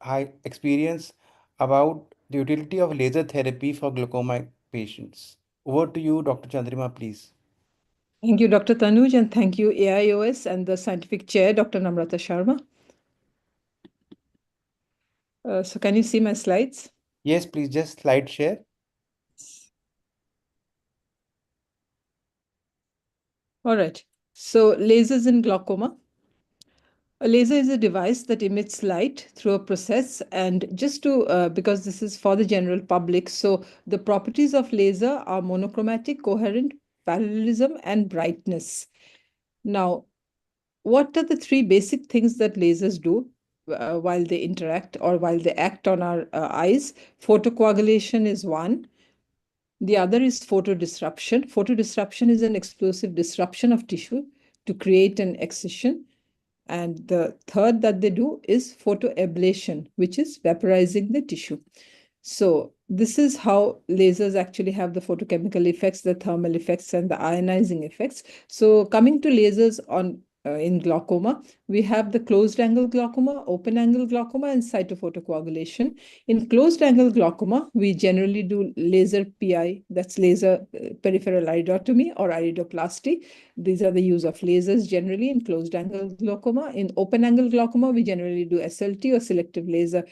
high experience about the utility of laser therapy for glaucoma patients. Over to you, Dr. Chandrima, please. Thank you, Dr. Tanuj, and thank you, AIOS and the scientific chair, Dr. Namrata Sharma. So can you see my slides? Yes, please just slide share. All right. So lasers in glaucoma. A laser is a device that emits light through a process, and just to, because this is for the general public, so the properties of laser are monochromatic, coherent, parallelism, and brightness. Now, what are the three basic things that lasers do while they interact or while they act on our eyes? Photocoagulation is one. The other is photodisruption. Photodisruption is an explosive disruption of tissue to create an excision. And the third that they do is photoablation, which is vaporizing the tissue. So this is how lasers actually have the photochemical effects, the thermal effects, and the ionizing effects. So coming to lasers on in glaucoma, we have the closed angle glaucoma, open angle glaucoma, and cytophotocoagulation. In closed angle glaucoma, we generally do laser PI, that's laser peripheral iridotomy or iridoplasty. These are the use of lasers generally in closed angle glaucoma. In open angle glaucoma, we generally do SLT or selective laser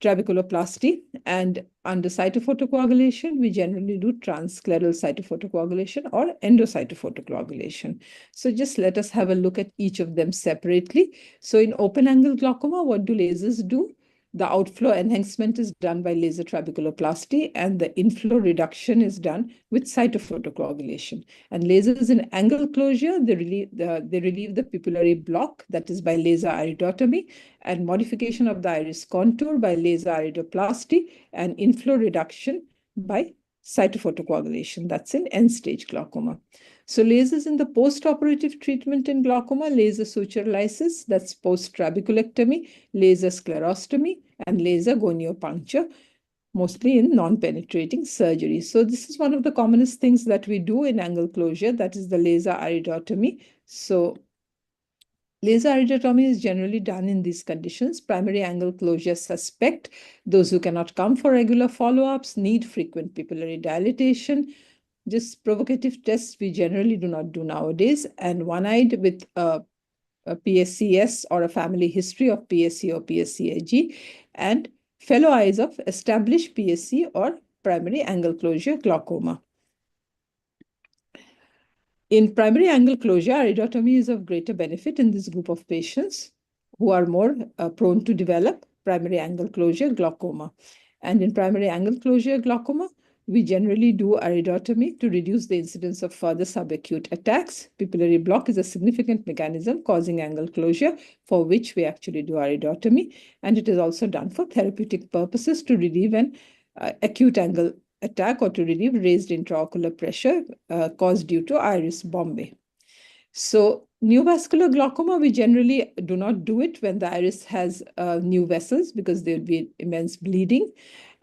trabeculoplasty, and under cytophotocoagulation, we generally do transscleral cytophotocoagulation or endocytophotocoagulation. So just let us have a look at each of them separately. So in open angle glaucoma, what do lasers do? The outflow enhancement is done by laser trabeculoplasty, and the inflow reduction is done with cytophotocoagulation. And lasers in angle closure, they relieve the pupillary block, that is by laser iridotomy, and modification of the iris contour by laser iridoplasty, and inflow reduction by cytophotocoagulation. That's in end-stage glaucoma. So lasers in the post-operative treatment in glaucoma, laser suture lysis, that's post-trabeculectomy, laser sclerostomy, and laser goniopuncture, mostly in non-penetrating surgery. So this is one of the commonest things that we do in angle closure, that is the laser iridotomy. So laser iridotomy is generally done in these conditions. Primary angle closure suspect, those who cannot come for regular follow-ups, need frequent pupillary dilatation. Just provocative tests we generally do not do nowadays, and one-eyed with a PSCS or a family history of PSC or PSCAG, and fellow eyes of established PSC or primary angle closure glaucoma. In primary angle closure, iridotomy is of greater benefit in this group of patients who are more prone to develop primary angle closure glaucoma. And in primary angle closure glaucoma, we generally do iridotomy to reduce the incidence of further subacute attacks. Pupillary block is a significant mechanism causing angle closure, for which we actually do iridotomy. And it is also done for therapeutic purposes to relieve an acute angle attack or to relieve raised intraocular pressure caused due to iris bombing. So neovascular glaucoma, we generally do not do it when the iris has new vessels because there would be immense bleeding.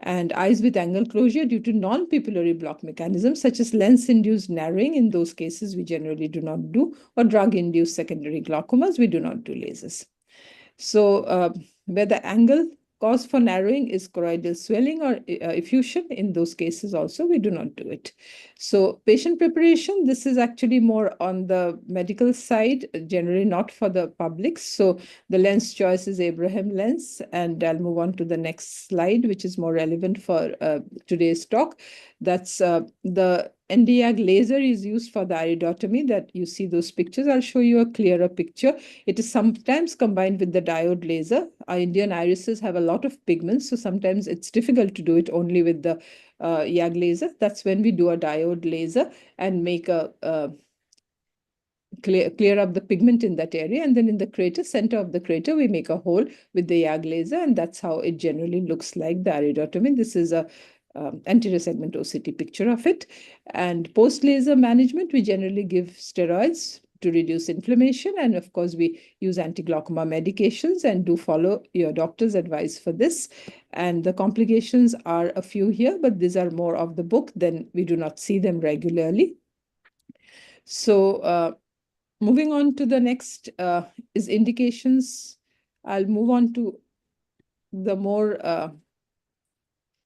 And eyes with angle closure due to non-pupillary block mechanisms such as lens-induced narrowing, in those cases we generally do not do, or drug-induced secondary glaucomas, we do not do lasers. So where the angle cause for narrowing is choroidal swelling or effusion, in those cases also we do not do it. So patient preparation, this is actually more on the medical side, generally not for the public. So the lens choice is Abraham lens, and I'll move on to the next slide, which is more relevant for today's talk. That's the Nd:YAG laser is used for the iridotomy that you see those pictures. I'll show you a clearer picture. It is sometimes combined with the diode laser. Our Indian irises have a lot of pigments, so sometimes it's difficult to do it only with the YAG laser. That's when we do a diode laser and make a clear up the pigment in that area, and then in the crater, center of the crater, we make a hole with the YAG laser, and that's how it generally looks like, the iridotomy. This is a anterior segment OCT picture of it. And post-laser management, we generally give steroids to reduce inflammation, and of course we use anti-glaucoma medications and do follow your doctor's advice for this. And the complications are a few here, but these are more of the book, then we do not see them regularly. So moving on to the next is indications. I'll move on to the more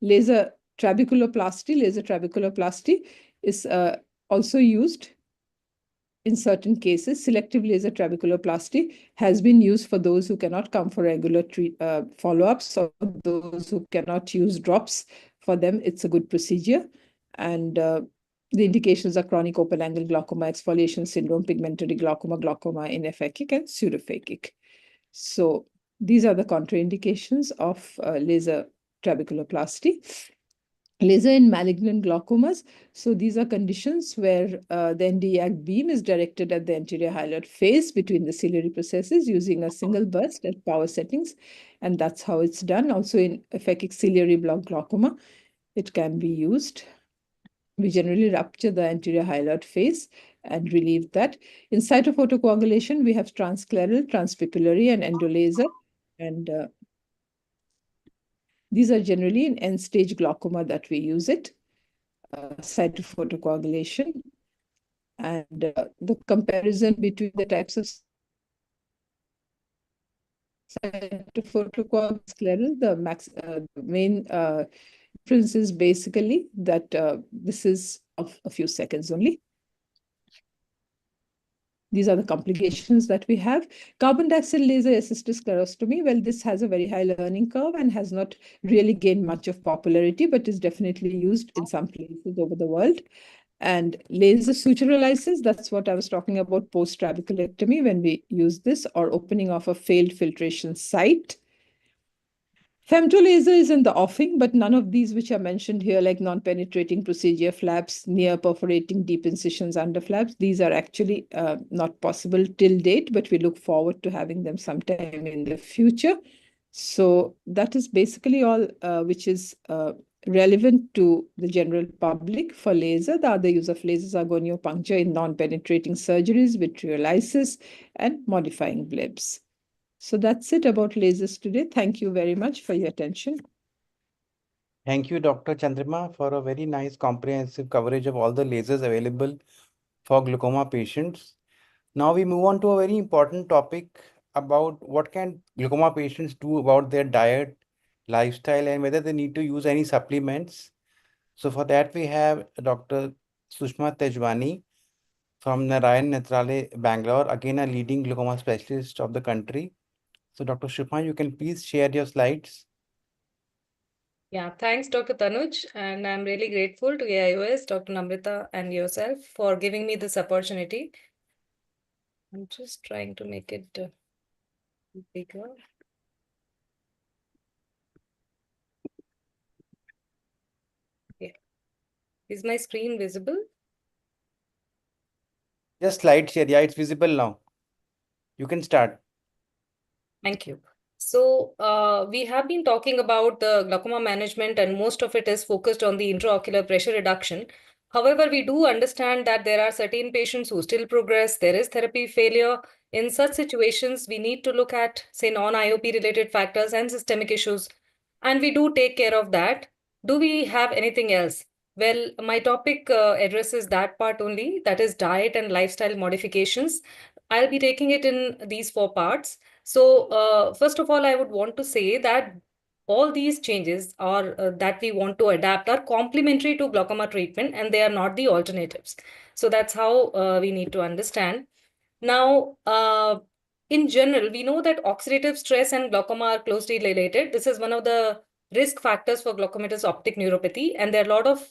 laser trabeculoplasty. Laser trabeculoplasty is also used in certain cases. Selective laser trabeculoplasty has been used for those who cannot come for regular follow-ups, or those who cannot use drops. For them, it's a good procedure. And the indications are chronic open-angle glaucoma, exfoliation syndrome, pigmentary glaucoma, glaucoma in aphakic, and pseudophakic. So these are the contraindications of laser trabeculoplasty. Laser in malignant glaucomas. So these are conditions where the Nd:YAG beam is directed at the anterior hyaloid face between the ciliary processes using a single burst at power settings. And that's how it's done. Also in aphakic ciliary block glaucoma, it can be used. We generally rupture the anterior hyaloid face and relieve that. In cytophotocoagulation, we have transscleral, transpupillary, and endolaser. And these are generally in end-stage glaucoma that we use it, cytophotocoagulation. And the comparison between the types of cytophotocoagulation, the main difference is basically that this is of a few seconds only. These are the complications that we have. Carbon dioxide laser assisted sclerostomy, well, this has a very high learning curve and has not really gained much of popularity, but is definitely used in some places over the world. And laser suturolysis, that's what I was talking about, post-trabeculectomy, when we use this, or opening of a failed filtration site. Femtolaser is in the offing, but none of these which are mentioned here, like non-penetrating procedure, flaps, near perforating deep incisions under flaps, these are actually not possible till date, but we look forward to having them sometime in the future. So that is basically all which is relevant to the general public for laser. The other use of lasers are goniopuncture in non-penetrating surgeries, vitriolysis, and modifying blebs. So that's it about lasers today. Thank you very much for your attention. Thank you, Dr. Chandrima, for a very nice comprehensive coverage of all the lasers available for glaucoma patients. Now we move on to a very important topic about what can glaucoma patients do about their diet, lifestyle, and whether they need to use any supplements. So for that, we have Dr. Sushma Tejwani from Narayan Netrale, Bangalore, again a leading glaucoma specialist of the country. So Dr. Sushma, you can please share your slides. Yeah, thanks, Dr. Tanuj. And I'm really grateful to AIOSSC, Dr. Namrata, and yourself for giving me this opportunity. I'm just trying to make it bigger. Yeah. Is my screen visible? Just slide share. Yeah, it's visible now. You can start. Thank you. So we have been talking about the glaucoma management, and most of it is focused on the intraocular pressure reduction. However, we do understand that there are certain patients who still progress. There is therapy failure. In such situations, we need to look at, say, non-IOP related factors and systemic issues, and we do take care of that. Do we have anything else? Well, my topic addresses that part only, that is diet and lifestyle modifications. I'll be taking it in these 4 parts. So, first of all, I would want to say that all these changes are that we want to adapt are complementary to glaucoma treatment, and they are not the alternatives. So that's how we need to understand. Now, in general, we know that oxidative stress and glaucoma are closely related. This is one of the risk factors for glaucomatous optic neuropathy, and there are a lot of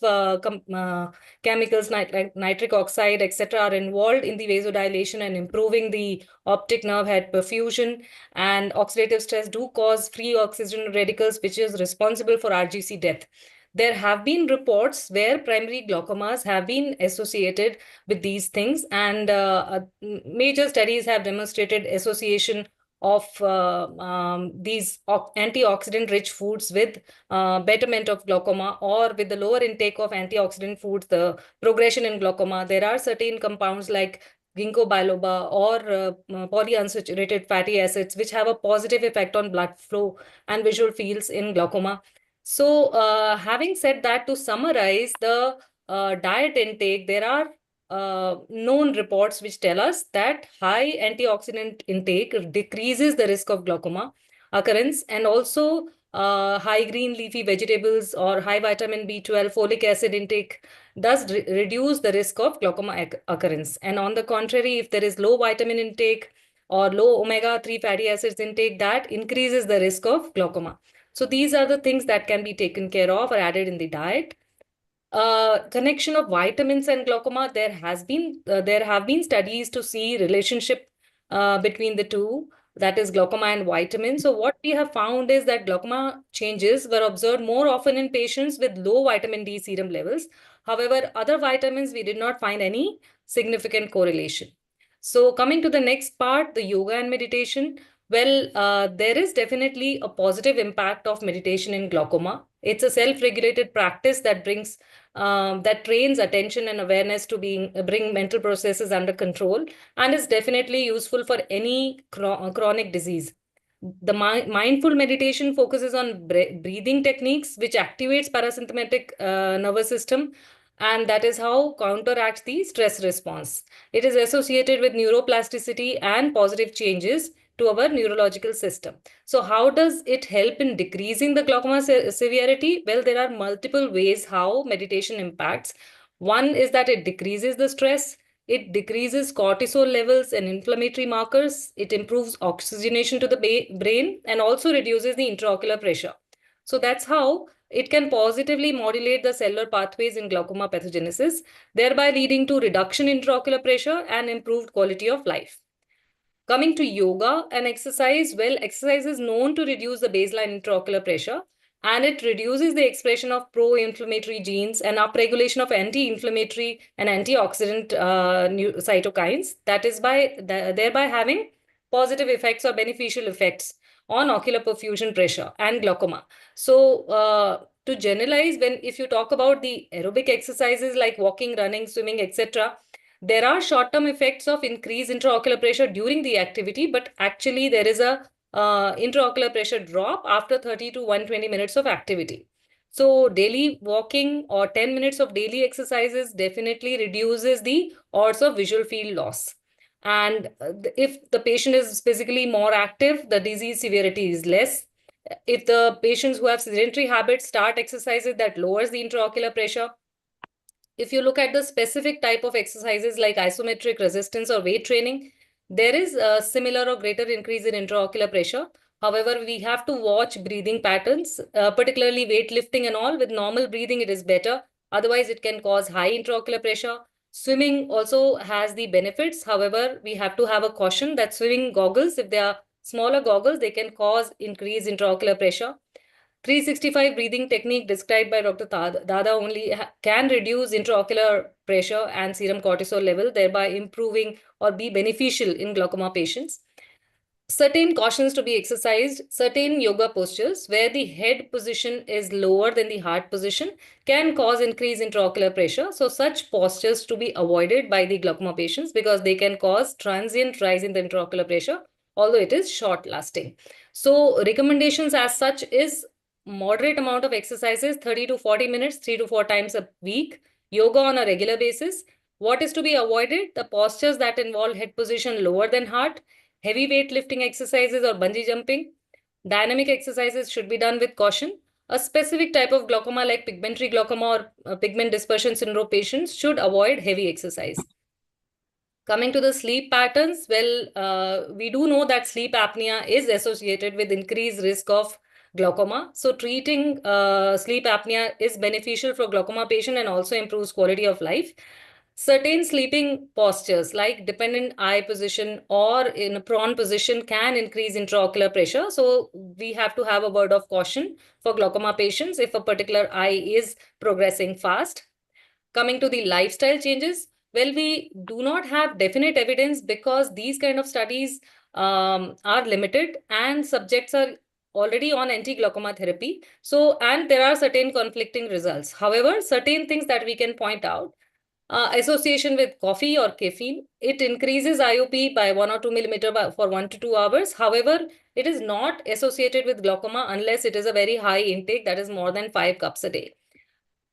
chemicals, nitric oxide, etc., are involved in the vasodilation and improving the optic nerve head perfusion. And oxidative stress do cause free oxygen radicals, which is responsible for RGC death. There have been reports where primary glaucomas have been associated with these things, and major studies have demonstrated association of these antioxidant rich foods with betterment of glaucoma, or with the lower intake of antioxidant foods, the progression in glaucoma. There are certain compounds like ginkgo biloba or polyunsaturated fatty acids which have a positive effect on blood flow and visual fields in glaucoma. So having said that, to summarize the diet intake, there are known reports which tell us that high antioxidant intake decreases the risk of glaucoma occurrence, and also high green leafy vegetables or high vitamin B12 folic acid intake does reduce the risk of glaucoma occurrence. And on the contrary, if there is low vitamin intake or low omega-3 fatty acids intake, that increases the risk of glaucoma. So these are the things that can be taken care of or added in the diet. Connection of vitamins and glaucoma, there have been studies to see relationship between the two, that is glaucoma and vitamins. So what we have found is that glaucoma changes were observed more often in patients with low vitamin D serum levels. However, other vitamins, we did not find any significant correlation. So coming to the next part, the yoga and meditation. Well, there is definitely a positive impact of meditation in glaucoma. It's a self-regulated practice that trains attention and awareness to bring mental processes under control, and is definitely useful for any chronic disease. The mindful meditation focuses on breathing techniques, which activates parasympathetic nervous system, and that is how counteracts the stress response. It is associated with neuroplasticity and positive changes to our neurological system. So how does it help in decreasing the glaucoma severity? Well, there are multiple ways how meditation impacts. One is that it decreases the stress. It decreases cortisol levels and inflammatory markers. It improves oxygenation to the brain and also reduces the intraocular pressure. So that's how it can positively modulate the cellular pathways in glaucoma pathogenesis, thereby leading to reduction in intraocular pressure and improved quality of life. Coming to yoga and exercise, well, exercise is known to reduce the baseline intraocular pressure, and it reduces the expression of pro-inflammatory genes and upregulation of anti-inflammatory and antioxidant cytokines, that is thereby having positive effects or beneficial effects on ocular perfusion pressure and glaucoma. So to generalize, if you talk about the aerobic exercises like walking, running, swimming, etc., there are short-term effects of increased intraocular pressure during the activity, but actually there is a intraocular pressure drop after 30 to 120 minutes of activity. So daily walking or 10 minutes of daily exercises definitely reduces the odds of visual field loss. And if the patient is physically more active, the disease severity is less. If the patients who have sedentary habits start exercises, that lowers the intraocular pressure. If you look at the specific type of exercises like isometric resistance or weight training, there is a similar or greater increase in intraocular pressure. However, we have to watch breathing patterns, particularly weightlifting and all. With normal breathing, it is better. Otherwise, it can cause high intraocular pressure. Swimming also has the benefits. However, we have to have a caution that swimming goggles, if they are smaller goggles, they can cause increased intraocular pressure. 365 breathing technique described by Dr. Dada only can reduce intraocular pressure and serum cortisol level, thereby improving or be beneficial in glaucoma patients. certain cautions to be exercised, certain yoga postures where the head position is lower than the heart position can cause increase intraocular pressure. So such postures to be avoided by the glaucoma patients because they can cause transient rise in the intraocular pressure, although it is short lasting. So recommendations as such is moderate amount of exercises, 30 to 40 minutes, 3 to 4 times a week, yoga on a regular basis. What is to be avoided? The postures that involve head position lower than heart, heavy weight lifting exercises or bungee jumping. Dynamic exercises should be done with caution. A specific type of glaucoma like pigmentary glaucoma or pigment dispersion syndrome patients should avoid heavy exercise. Coming to the sleep patterns, well, we do know that sleep apnea is associated with increased risk of glaucoma. So treating sleep apnea is beneficial for glaucoma patient and also improves quality of life. Certain sleeping postures like dependent eye position or in a prone position can increase intraocular pressure. So we have to have a word of caution for glaucoma patients if a particular eye is progressing fast. Coming to the lifestyle changes, well, we do not have definite evidence because these kind of studies are limited and subjects are already on anti-glaucoma therapy. So, and there are certain conflicting results. However, certain things that we can point out, association with coffee or caffeine, it increases IOP by 1 or 2 millimeter for 1 to 2 hours. However, it is not associated with glaucoma unless it is a very high intake, that is more than 5 cups a day.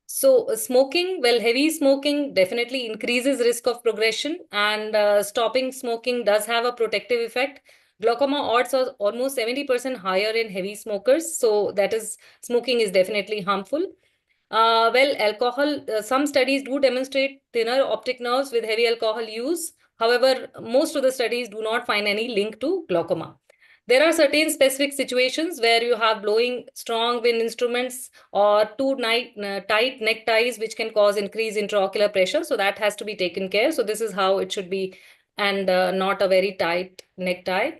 So smoking, well, heavy smoking definitely increases risk of progression, and stopping smoking does have a protective effect. Glaucoma odds are almost 70% higher in heavy smokers. So that is, smoking is definitely harmful. Well, alcohol, some studies do demonstrate thinner optic nerves with heavy alcohol use. However, most of the studies do not find any link to glaucoma. There are certain specific situations where you have blowing strong wind instruments or too tight neckties, which can cause increase intraocular pressure. So that has to be taken care. So this is how it should be, and not a very tight necktie.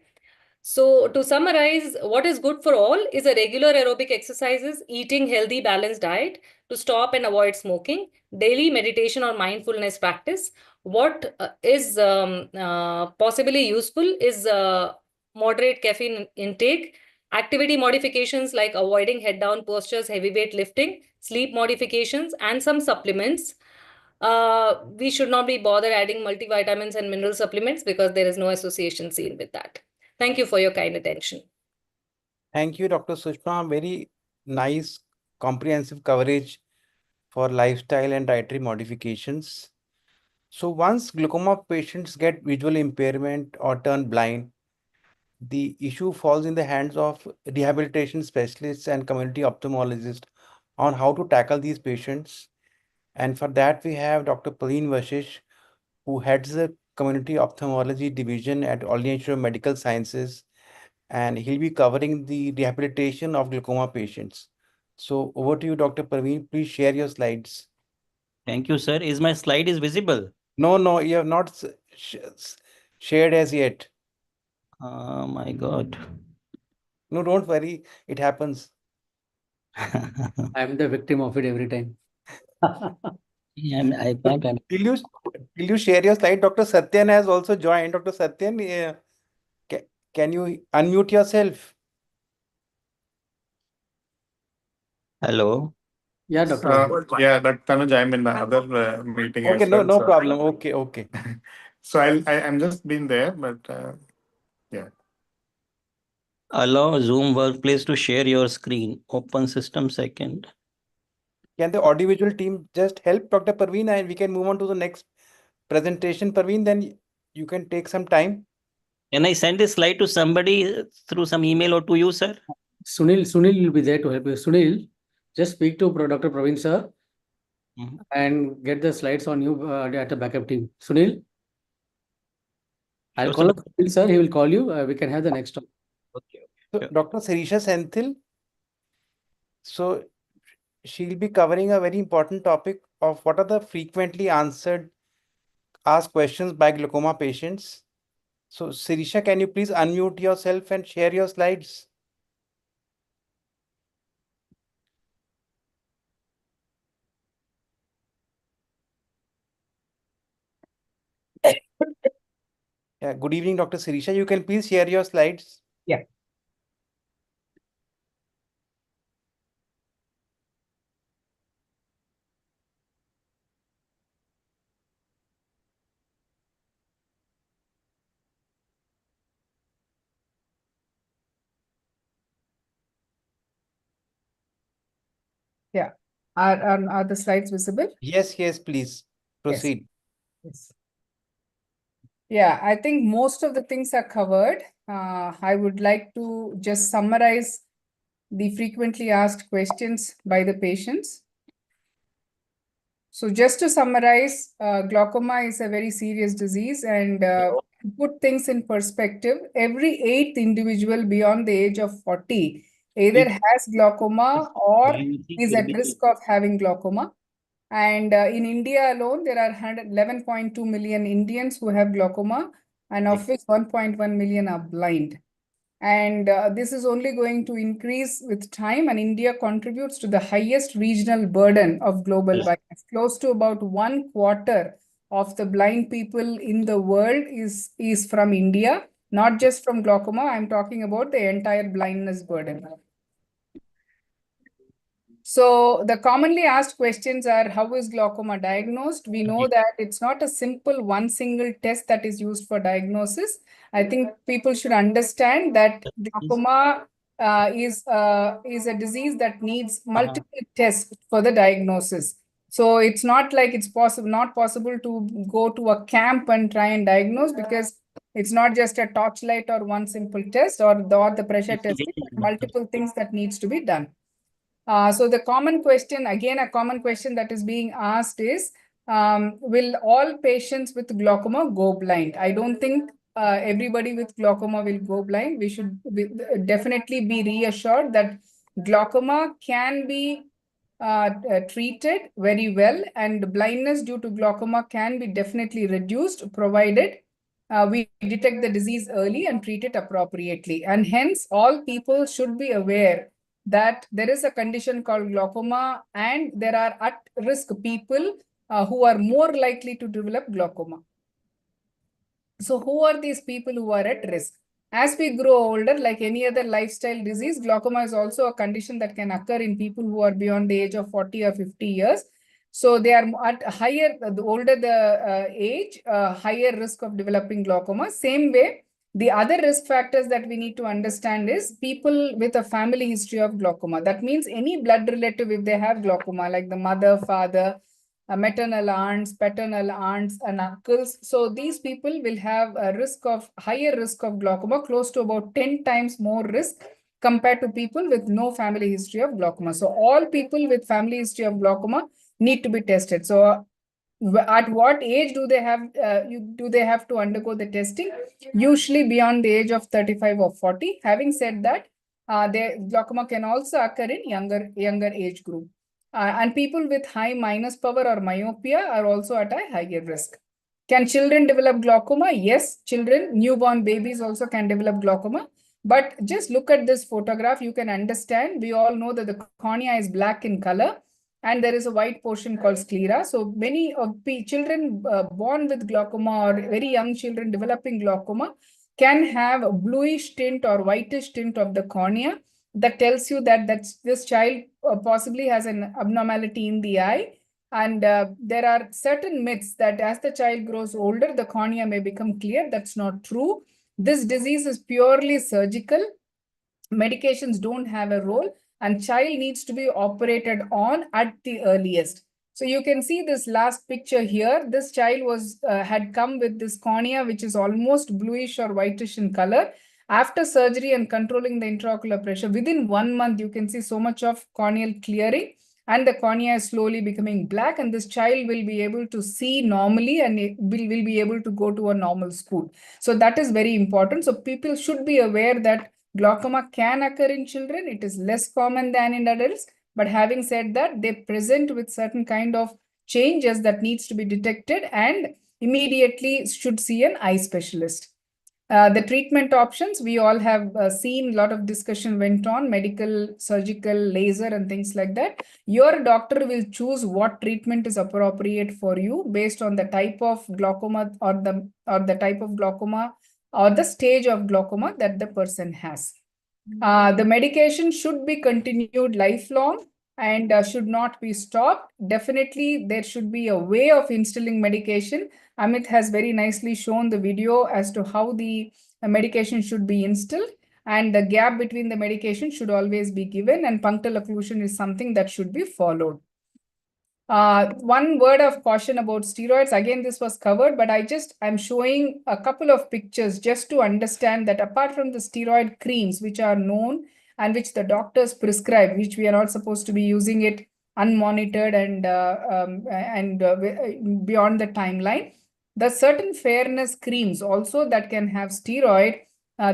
So to summarize, what is good for all is a regular aerobic exercises, eating healthy, balanced diet to stop and avoid smoking, daily meditation or mindfulness practice. What is possibly useful is moderate caffeine intake, activity modifications like avoiding head down postures, heavy weight lifting, sleep modifications, and some supplements. We should not be bothered adding multivitamins and mineral supplements because there is no association seen with that. Thank you for your kind attention. Thank you, Dr. Sushma. Very nice, comprehensive coverage for lifestyle and dietary modifications. So once glaucoma patients get visual impairment or turn blind, the issue falls in the hands of rehabilitation specialists and community ophthalmologists on how to tackle these patients. And for that, we have Dr. Praveen Vashish, who heads the community ophthalmology division at All India Institute of Medical Sciences, and he'll be covering the rehabilitation of glaucoma patients. So over to you, Dr. Praveen. Please share your slides. Thank you, sir. Is my slide is visible? No, you have not shared as yet. Oh my God. No, don't worry. It happens. I'm the victim of it every time. Yeah, I can't. Will you share your slide? Dr. Satyan has also joined. Dr. Satyan, can you unmute yourself? Hello. Yeah, Doctor. Yeah, Dr. Tanuj, I'm in the other meeting Okay, as well. no So, problem. Okay. so I'm just been there, but yeah. Allow Zoom Workplace to share your screen. Open system second. Can the audiovisual team just help Dr. Parveen and we can move on to the next presentation? Parveen, then you can take some time. Can I send this slide to somebody through some email or to you, sir? Sunil will be there to help you. Sunil, just speak to Dr. Praveen sir and get the slides on you at the backup team. Sunil, I'll Sure, call sir. up Sunil sir. He will call you. We can have the next talk. Okay. So, Sure. Dr. Sirisha Senthil, so she'll be covering a very important topic of what are the frequently asked questions by glaucoma patients. So, Sirisha, can you please unmute yourself and share your slides? Yeah, good evening, Dr. Sirisha. You can please share your slides. Yeah. Yeah. Are the slides visible? Yes, please Yes. proceed. Yes. Yeah, I think most of the things are covered. I would like to just summarize the frequently asked questions by the patients. So just to summarize, glaucoma is a very serious disease, and to put things in perspective, every 8th individual beyond the age of 40 either has glaucoma or is at risk of having glaucoma. And in India alone, there are 11.2 million Indians who have glaucoma, and of which 1.1 million are blind. And this is only going to increase with time, and India contributes to the highest regional burden of global blindness. Close to about 1/4 of the blind people in the world is from India, not just from glaucoma. I'm talking about the entire blindness burden. So the commonly asked questions are, how is glaucoma diagnosed? We know that it's not a simple one single test that is used for diagnosis. I think people should understand that glaucoma is a disease that needs multiple tests for the diagnosis. So it's not like it's not possible to go to a camp and try and diagnose, because it's not just a torchlight or one simple test or the pressure testing, but multiple things that needs to be done. So the common question, again, a common question that is being asked is, will all patients with glaucoma go blind? I don't think everybody with glaucoma will go blind. We should definitely be reassured that glaucoma can be treated very well, and blindness due to glaucoma can be definitely reduced, provided we detect the disease early and treat it appropriately. And hence, all people should be aware that there is a condition called glaucoma, and there are at-risk people who are more likely to develop glaucoma. So who are these people who are at risk? As we grow older, like any other lifestyle disease, glaucoma is also a condition that can occur in people who are beyond the age of 40 or 50 years. So they are at higher, the older the age, higher risk of developing glaucoma. Same way, the other risk factors that we need to understand is people with a family history of glaucoma. That means any blood relative, if they have glaucoma, like the mother, father, maternal aunts, paternal aunts, and uncles. So these people will have a higher risk of glaucoma, close to about 10 times more risk compared to people with no family history of glaucoma. So all people with family history of glaucoma need to be tested. So at what age do they have to undergo the testing? Usually beyond the age of 35 or 40. Having said that, glaucoma can also occur in younger age group. And people with high minus power or myopia are also at a higher risk. Can children develop glaucoma? Yes, children, newborn babies also can develop glaucoma. But just look at this photograph, you can understand. We all know that the cornea is black in color, and there is a white portion called sclera. So many of children born with glaucoma, or very young children developing glaucoma, can have a bluish tint or whitish tint of the cornea. That tells you that this child possibly has an abnormality in the eye. And there are certain myths that as the child grows older, the cornea may become clear. That's not true. This disease is purely surgical. Medications don't have a role, and child needs to be operated on at the earliest. So you can see this last picture here. This child had come with this cornea, which is almost bluish or whitish in color. After surgery and controlling the intraocular pressure, within 1 month, you can see so much of corneal clearing, and the cornea is slowly becoming black, and this child will be able to see normally, and will be able to go to a normal school. So that is very important. So people should be aware that glaucoma can occur in children. It is less common than in adults. But having said that, they present with certain kind of changes that needs to be detected, and immediately should see an eye specialist. The treatment options, we all have seen a lot of discussion went on, medical, surgical, laser and things like that. Your doctor will choose what treatment is appropriate for you based on the type of glaucoma or the type of glaucoma or the stage of glaucoma that the person has. The medication should be continued lifelong and should not be stopped. Definitely, there should be a way of instilling medication. Amit has very nicely shown the video as to how the medication should be instilled, and the gap between the medication should always be given, and punctal occlusion is something that should be followed. One word of caution about steroids. Again, this was covered, but I'm showing a couple of pictures just to understand that apart from the steroid creams, which are known and which the doctors prescribe, which we are not supposed to be using it unmonitored and beyond the timeline, the certain fairness creams also that can have steroid.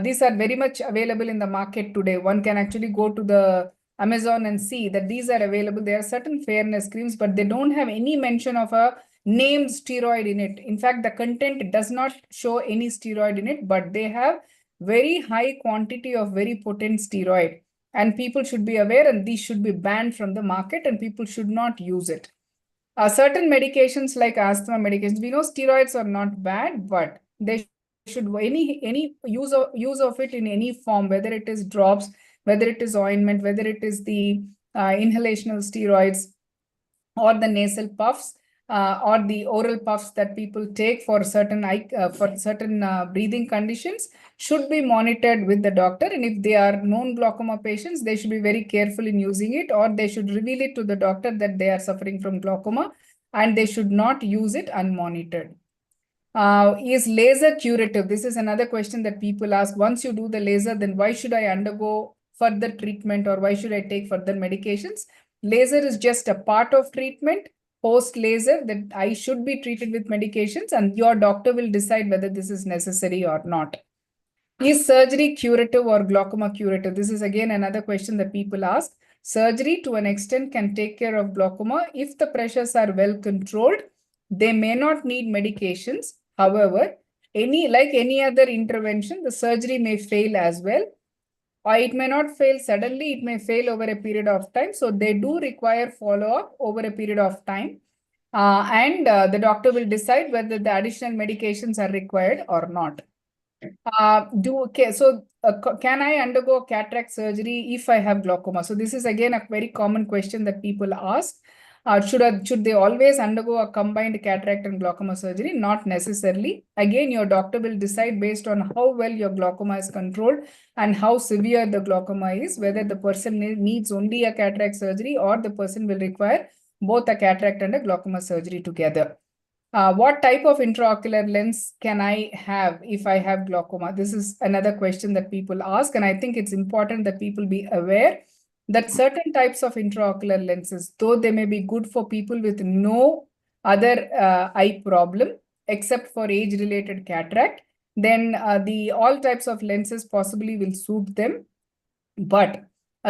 These are very much available in the market today. One can actually go to the Amazon and see that these are available. There are certain fairness creams, but they don't have any mention of a named steroid in it. In fact, the content does not show any steroid in it, but they have very high quantity of very potent steroid. And people should be aware, and these should be banned from the market, and people should not use it. Certain medications like asthma medications, we know steroids are not bad, but they should any use of it in any form, whether it is drops, whether it is ointment, whether it is the inhalational steroids or the nasal puffs or the oral puffs that people take for certain breathing conditions should be monitored with the doctor. And if they are known glaucoma patients, they should be very careful in using it, or they should reveal it to the doctor that they are suffering from glaucoma, and they should not use it unmonitored. Is laser curative? This is another question that people ask. Once you do the laser, then why should I undergo further treatment, or why should I take further medications? Laser is just a part of treatment. Post laser, that I should be treated with medications, and your doctor will decide whether this is necessary or not. Is surgery curative or glaucoma curative? This is again another question that people ask. Surgery to an extent can take care of glaucoma if the pressures are well controlled. They may not need medications. However, like any other intervention, the surgery may fail as well. Or it may not fail suddenly, it may fail over a period of time. So they do require follow-up over a period of time. And the doctor will decide whether the additional medications are required or not. Can I undergo cataract surgery if I have glaucoma? So this is again a very common question that people ask. Should they always undergo a combined cataract and glaucoma surgery? Not necessarily. Again, your doctor will decide based on how well your glaucoma is controlled and how severe the glaucoma is, whether the person needs only a cataract surgery or the person will require both a cataract and a glaucoma surgery together. What type of intraocular lens can I have if I have glaucoma? This is another question that people ask, and I think it's important that people be aware that certain types of intraocular lenses, though they may be good for people with no other eye problem except for age-related cataract, then all types of lenses possibly will suit them. But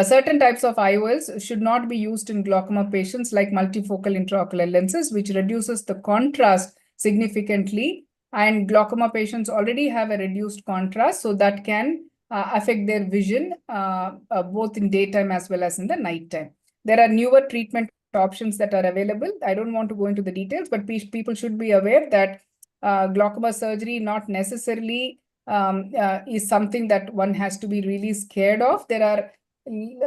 certain types of IOLs should not be used in glaucoma patients, like multifocal intraocular lenses, which reduces the contrast significantly. And glaucoma patients already have a reduced contrast, so that can affect their vision both in daytime as well as in the nighttime. There are newer treatment options that are available. I don't want to go into the details, but people should be aware that glaucoma surgery not necessarily is something that one has to be really scared of. There are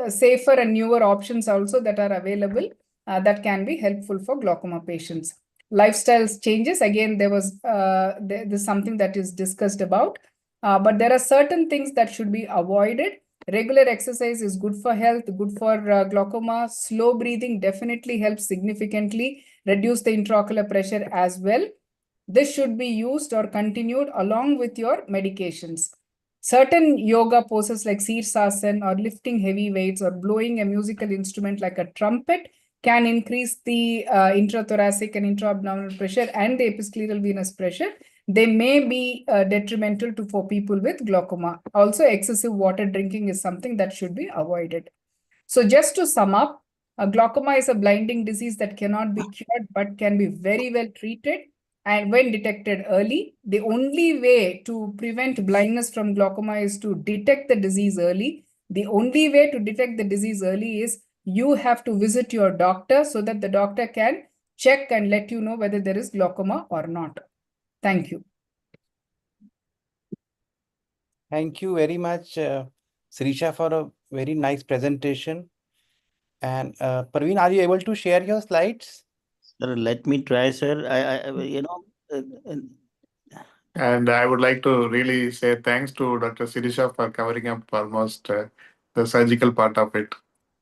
safer and newer options also that are available that can be helpful for glaucoma patients. Lifestyle changes, again, there's something that is discussed about, but there are certain things that should be avoided. Regular exercise is good for health, good for glaucoma. Slow breathing definitely helps significantly reduce the intraocular pressure as well. This should be used or continued along with your medications. Certain yoga poses like Sirsasana or lifting heavy weights or blowing a musical instrument like a trumpet can increase the intrathoracic and intra-abdominal pressure and the episcleral venous pressure. They may be detrimental for people with glaucoma. Also, excessive water drinking is something that should be avoided. So just to sum up, glaucoma is a blinding disease that cannot be cured but can be very well treated. And when detected early, the only way to prevent blindness from glaucoma is to detect the disease early. The only way to detect the disease early is you have to visit your doctor so that the doctor can check and let you know whether there is glaucoma or not. Thank you. Thank you very much, Sirisha, for a very nice presentation. And Parveen, are you able to share your slides? Sir, let me try, sir. Uh, uh, And I would like to really say thanks to Dr. Sirisha for covering up almost the surgical part of it.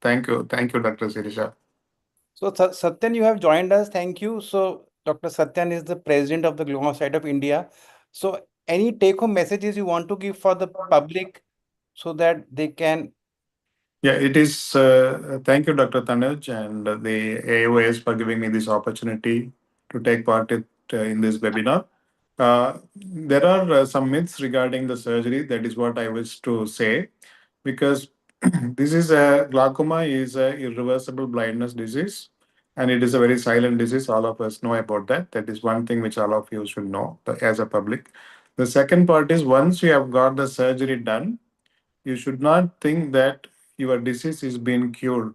Thank you, Dr. Sirisha. So, Satyan, you have joined us. Thank you. So, Dr. Satyan is the president of the Glaucoma Society of India. So, any take-home messages you want to give for the public so that they can? Yeah, it is. Thank you, Dr. Tanuj, and the AIOS for giving me this opportunity to take part in this webinar. There are some myths regarding the surgery. That is what I wish to say, because this is a glaucoma is a irreversible blindness disease, and it is a very silent disease. All of us know about that. That is one thing which all of you should know as a public. The second part is, once you have got the surgery done, you should not think that your disease is being cured.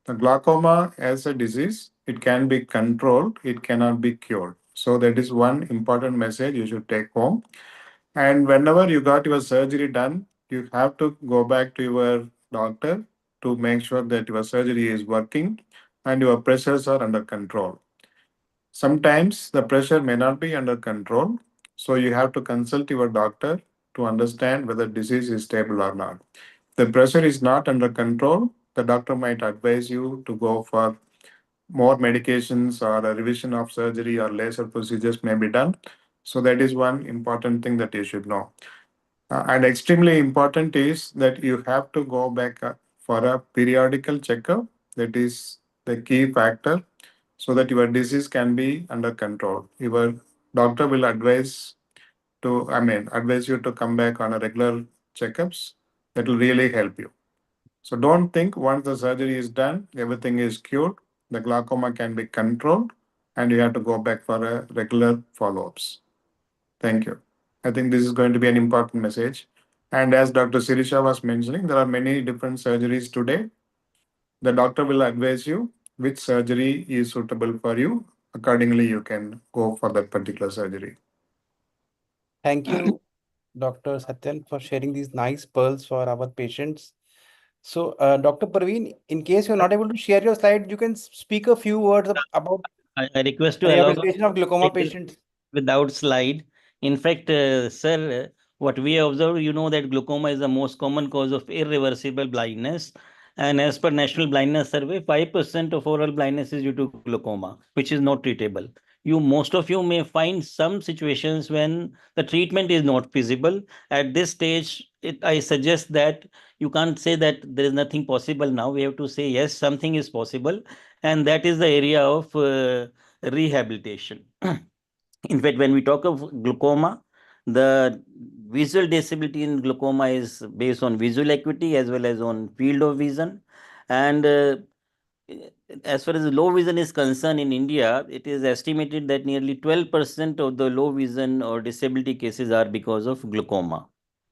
The glaucoma as a disease, it can be controlled, it cannot be cured. So that is one important message you should take home. And whenever you got your surgery done, you have to go back to your doctor to make sure that your surgery is working and your pressures are under control. Sometimes the pressure may not be under control, so you have to consult your doctor to understand whether disease is stable or not. The pressure is not under control, the doctor might advise you to go for more medications or a revision of surgery or laser procedures may be done. So that is one important thing that you should know. And extremely important is that you have to go back for a periodical checkup. That is the key factor so that your disease can be under control. Your doctor will advise you to come back on a regular checkups. That will really help you. So don't think once the surgery is done, everything is cured. The glaucoma can be controlled and you have to go back for a regular follow-ups. Thank you. I think this is going to be an important message. And as Dr. Sirisha was mentioning, there are many different surgeries today. The doctor will advise you which surgery is suitable for you. Accordingly, you can go for that particular surgery. Thank you, Dr. Satyan, for sharing these nice pearls for our patients. So, Dr. Parveen, in case you're not able to share your slide, you can speak a few words about I request to allow me rehabilitation of glaucoma take patients. without slide. In fact, sir, what we observe, you know that glaucoma is the most common cause of irreversible blindness. And as per National Blindness Survey, 5% of oral blindness is due to glaucoma, which is not treatable. Most of you may find some situations when the treatment is not feasible. At this stage, I suggest that you can't say that there is nothing possible now. We have to say, yes, something is possible. And that is the area of rehabilitation. In fact, when we talk of glaucoma, the visual disability in glaucoma is based on visual acuity as well as on field of vision. And as far as low vision is concerned in India, it is estimated that nearly 12% of the low vision or disability cases are because of glaucoma.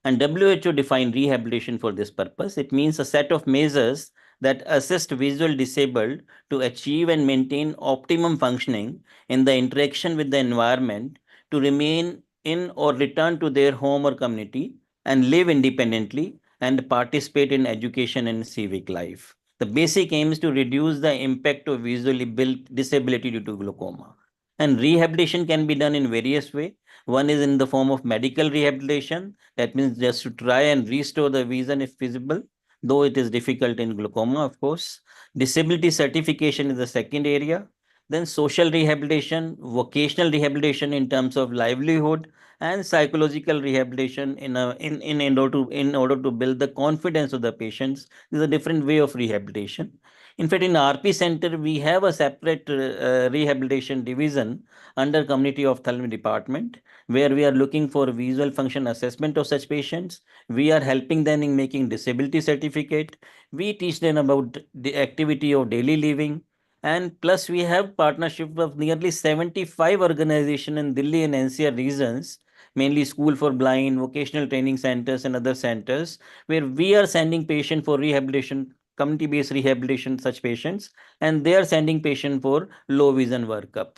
And WHO defined rehabilitation for this purpose. It means a set of measures that assist visual disabled to achieve and maintain optimum functioning in the interaction with the environment, to remain in or return to their home or community and live independently and participate in education and civic life. The basic aim is to reduce the impact of visually built disability due to glaucoma. And rehabilitation can be done in various ways. One is in the form of medical rehabilitation. That means just to try and restore the vision if feasible, though it is difficult in glaucoma, of course. Disability certification is the second area. Then social rehabilitation, vocational rehabilitation in terms of livelihood, and psychological rehabilitation in order to build the confidence of the patients. There's a different way of rehabilitation. In fact, in RP center, we have a separate rehabilitation division under community ophthalmic department, where we are looking for visual function assessment of such patients. We are helping them in making disability certificate. We teach them about the activity of daily living. And plus, we have partnership of nearly 75 organizations in Delhi and NCR regions, mainly School for Blind, vocational training centers, and other centers, where we are sending patients for rehabilitation, community-based rehabilitation, such patients, and they are sending patient for low vision workup.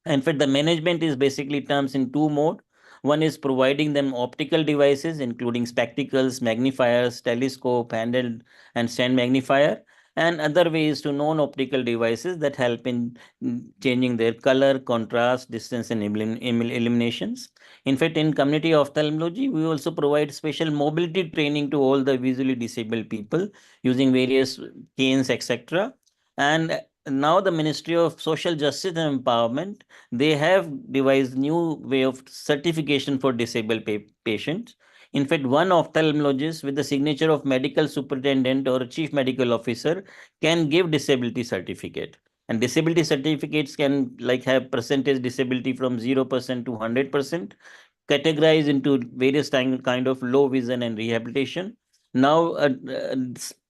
In fact, the management is basically terms in two mode. One is providing them optical devices, including spectacles, magnifiers, telescope, handheld and stand magnifier, and other ways to non-optical devices that help in changing their color, contrast, distance, and illuminations. In fact, in community ophthalmology, we also provide special mobility training to all the visually disabled people using various canes, etc. And now the Ministry of Social Justice and Empowerment, they have devised new way of certification for disabled patients. In fact, one ophthalmologist with the signature of medical superintendent or chief medical officer can give disability certificate. And disability certificates can like have percentage disability from 0% to 100%, categorized into various kind of low vision and rehabilitation. Now,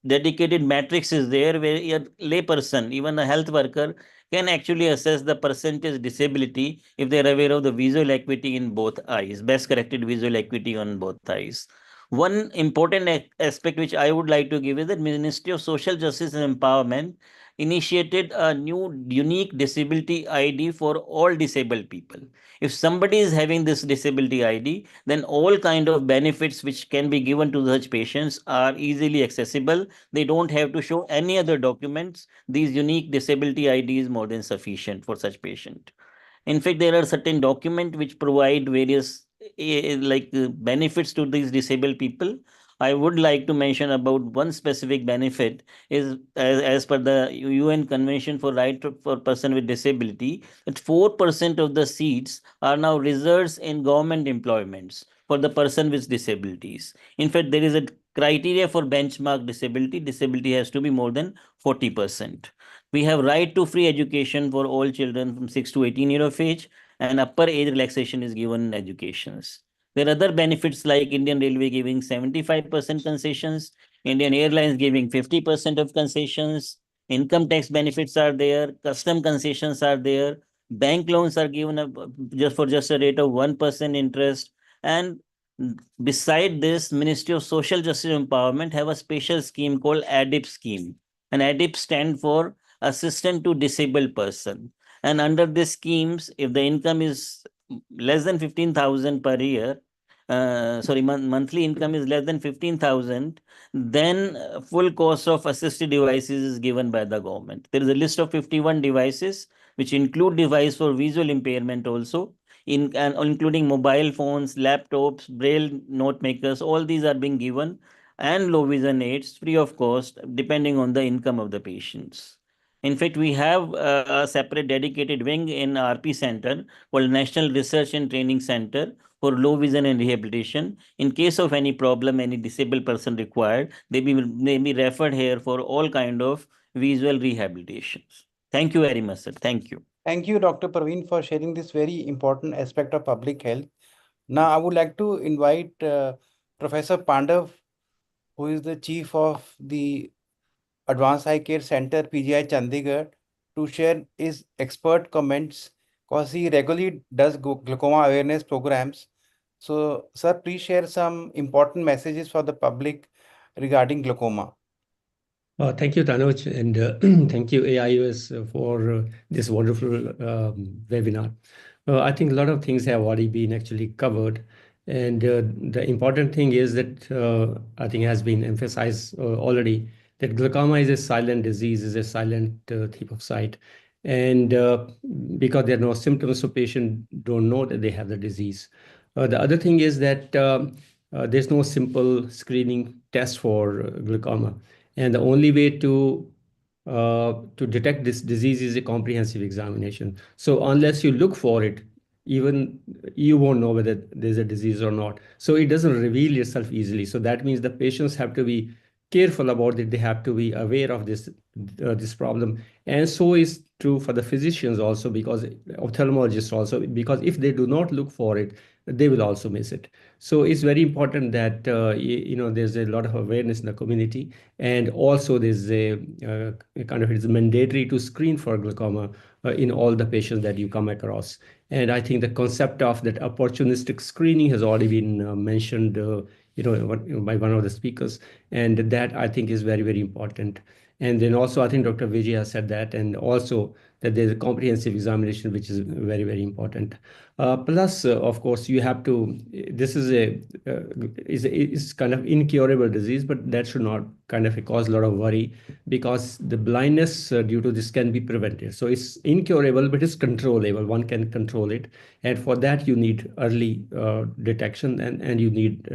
dedicated matrix is there where a layperson, even a health worker, can actually assess the percentage disability if they are aware of the visual acuity in both eyes, best corrected visual acuity on both eyes. One important aspect which I would like to give is that Ministry of Social Justice and Empowerment initiated a new unique disability ID for all disabled people. If somebody is having this disability ID, then all kind of benefits which can be given to such patients are easily accessible. They don't have to show any other documents. These unique disability ID is more than sufficient for such patient. In fact, there are certain documents which provide various benefits to these disabled people. I would like to mention about one specific benefit is as per the UN Convention for Right for Person with Disability, that 4% of the seats are now reserved in government employments for the person with disabilities. In fact, there is a criteria for benchmark disability. Disability has to be more than 40%. We have right to free education for all children from 6 to 18 years of age, and upper age relaxation is given in educations. There are other benefits like Indian Railway giving 75% concessions, Indian Airlines giving 50% of concessions, income tax benefits are there, custom concessions are there, bank loans are given just a rate of 1% interest. And beside this, Ministry of Social Justice and Empowerment have a special scheme called ADIP scheme. And ADIP stand for Assistant to Disabled Person. And under these schemes, if the income is less than 15,000 per year, monthly income is less than 15,000, then full cost of assisted devices is given by the government. There is a list of 51 devices, which include device for visual impairment also, including mobile phones, laptops, braille note makers, all these are being given, and low vision aids free of cost, depending on the income of the patients. In fact, we have a separate dedicated wing in RP Center called National Research and Training Center for low vision and rehabilitation. In case of any problem, any disabled person required, they may be referred here for all kind of visual rehabilitations. Thank you very much, sir. Thank you. Thank you, Dr. Praveen, for sharing this very important aspect of public health. Now, I would like to invite Professor Pandav, who is the chief of the Advanced Eye Care Center, PGI Chandigarh, to share his expert comments because he regularly does glaucoma awareness programs. So, sir, please share some important messages for the public regarding glaucoma. Thank you, Tanuj, and thank you, AIOS, for this wonderful webinar. I think a lot of things have already been actually covered, and the important thing is that I think has been emphasized already that glaucoma is a silent disease, is a silent type of sight, and because there are no symptoms, so patients don't know that they have the disease. The other thing is that there's no simple screening test for glaucoma. And the only way to detect this disease is a comprehensive examination. So unless you look for it, even you won't know whether there's a disease or not. So it doesn't reveal itself easily. So that means the patients have to be careful about it. They have to be aware of this problem. And so is true for the physicians also, because ophthalmologists also, because if they do not look for it, they will also miss it. So it's very important that there's a lot of awareness in the community, and also there's a kind of, it's mandatory to screen for glaucoma in all the patients that you come across. And I think the concept of that opportunistic screening has already been mentioned, by one of the speakers, and that I think is very, very important. And then also, I think Dr. Vijay has said that, and also that there's a comprehensive examination, which is very, very important. Plus, of course, you have to. This is kind of incurable disease, but that should not kind of cause a lot of worry, because the blindness due to this can be prevented. So it's incurable, but it's controllable. One can control it, and for that you need early detection, and you need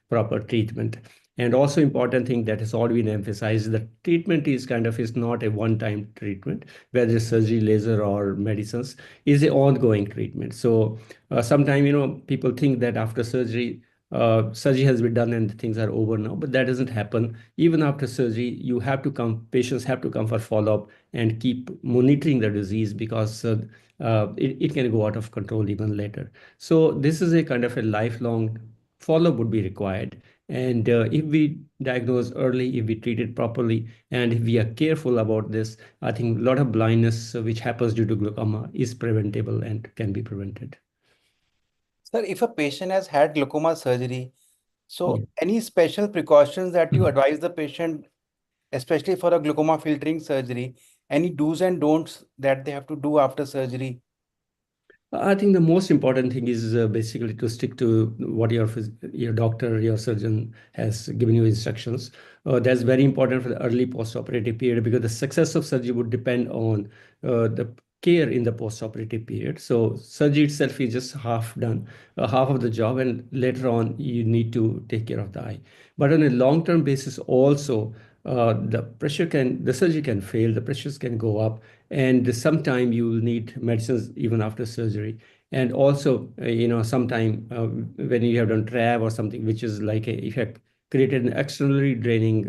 proper treatment. And also important thing that has already been emphasized, the treatment is not a one-time treatment, whether it's surgery, laser, or medicines, is an ongoing treatment. So sometimes, people think that after surgery, surgery has been done and things are over now, but that doesn't happen. Even after surgery, patients have to come for follow-up and keep monitoring the disease, because it can go out of control even later. So this is a kind of a lifelong follow-up would be required. And if we diagnose early, if we treat it properly, and if we are careful about this, I think a lot of blindness which happens due to glaucoma is preventable and can be prevented. Sir, if a patient has had glaucoma surgery, so Yeah. any special precautions that you advise the patient, especially for a glaucoma filtering surgery, any do's and don'ts that they have to do after surgery? I think the most important thing is basically to stick to what your doctor, your surgeon has given you instructions. That's very important for the early post-operative period, because the success of surgery would depend on the care in the post-operative period. So surgery itself is just half done, half of the job, and later on you need to take care of the eye. But on a long-term basis also, the surgery can fail, the pressures can go up, and sometime you will need medicines even after surgery. And also, sometime when you have done TRAV or something, which is like if you have created an externally draining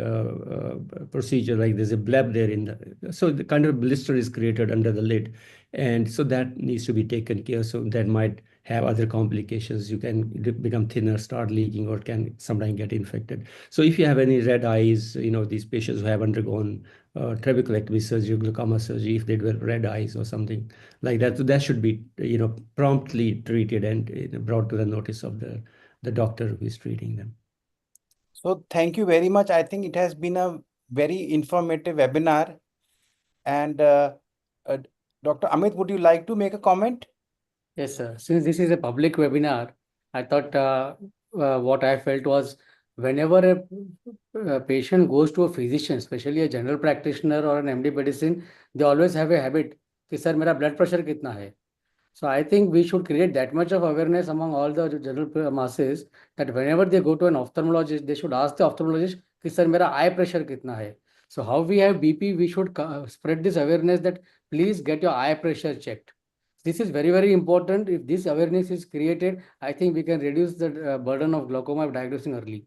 procedure, like there's a bleb there so the kind of blister is created under the lid, and so that needs to be taken care of. So that might have other complications. You can become thinner, start leaking, or can sometimes get infected. So if you have any red eyes, these patients who have undergone trabeculectomy surgery, glaucoma surgery, if they develop red eyes or something like that, so that should be promptly treated and brought to the notice of the doctor who is treating them. So thank you very much. I think it has been a very informative webinar. And uh, Dr. Amit, would you like to make a comment? Yes, sir. Since this is a public webinar, I thought what I felt was, whenever a patient goes to a physician, especially a general practitioner or an MD medicine, they always have a habit कि sir मेरा blood pressure कितना है. So I think we should create that much of awareness among all the general masses, that whenever they go to an ophthalmologist, they should ask the ophthalmologist कि sir मेरा eye pressure कितना है. So how we have BP, we should spread this awareness that please get your eye pressure checked. This is very, very important. If this awareness is created, I think we can reduce the burden of glaucoma by diagnosing early.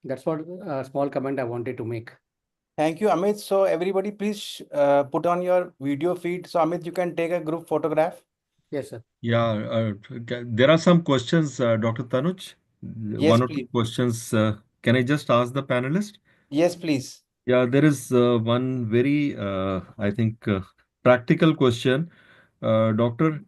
That's what a small comment I wanted to make. Thank you, Amit. So everybody, please put on your video feed. So Amit, you can take a group photograph. Yes, sir. Yeah, there are some questions, Dr. Tanuj. Yes, One or two please. questions. Can I just ask the panelist? Yes, please. Yeah, there is one very, I think, practical question. Doctor,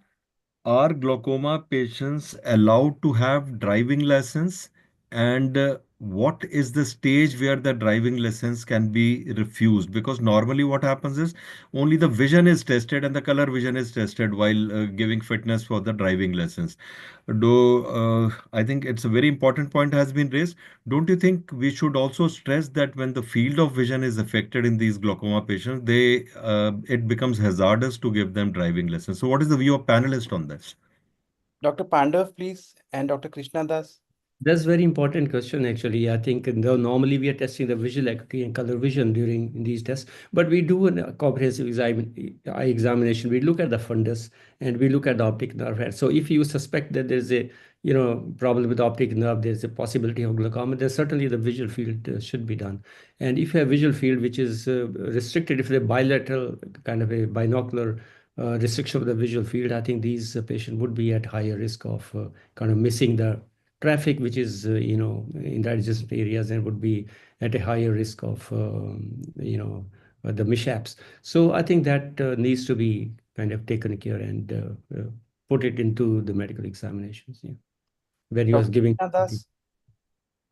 are glaucoma patients allowed to have driving lessons? And what is the stage where the driving lessons can be refused? Because normally what happens is only the vision is tested and the color vision is tested while giving fitness for the driving lessons. Though I think it's a very important point has been raised. Don't you think we should also stress that when the field of vision is affected in these glaucoma patients, it becomes hazardous to give them driving lessons? So, what is the view of panelists on this? Dr. Pandav, please, and Dr. Krishna Das. That's a very important question, actually. I think though normally we are testing the visual acuity and color vision during these tests, but we do a comprehensive eye examination. We look at the fundus and we look at the optic nerve. So if you suspect that there's a problem with the optic nerve, there's a possibility of glaucoma, then certainly the visual field should be done. And if you have visual field which is restricted, if it's a bilateral kind of a binocular restriction of the visual field, I think these patients would be at higher risk of kind of missing the traffic, which is, in the adjacent areas, and would be at a higher risk of, the mishaps. So I think that needs to be kind of taken care and put it into the medical examinations. Yeah, when he was Dr. giving. Das,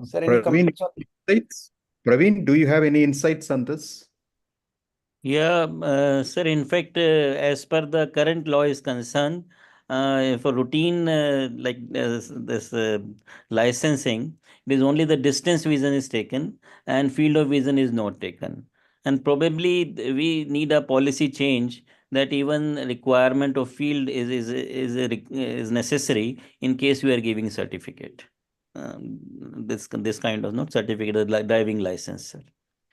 sir, any Praveen, comments on insights? Praveen, do you have any insights on this? Yeah, sir, in fact, as per the current law is concerned, for routine like this licensing, it is only the distance vision is taken and field of vision is not taken. And probably we need a policy change that even requirement of field is necessary in case we are giving certificate. This kind of not certificate, driving license, sir.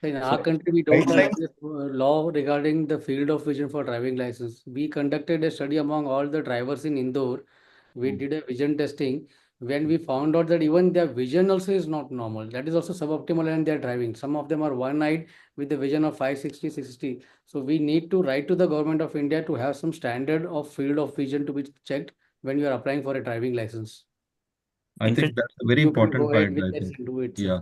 In So our country, we don't have Guidelines? any law regarding the field of vision for driving license. We conducted a study among all the drivers in Indore. We did a vision testing. When we found out that even their vision also is not normal, that is also suboptimal, and they're driving. Some of them are one-eyed with the vision of 560, 60. So we need to write to the government of India to have some standard of field of vision to be checked when you are applying for a driving license. I in think fact, that's a very You can important go ahead point, with I this think. and do it, sir. Yeah.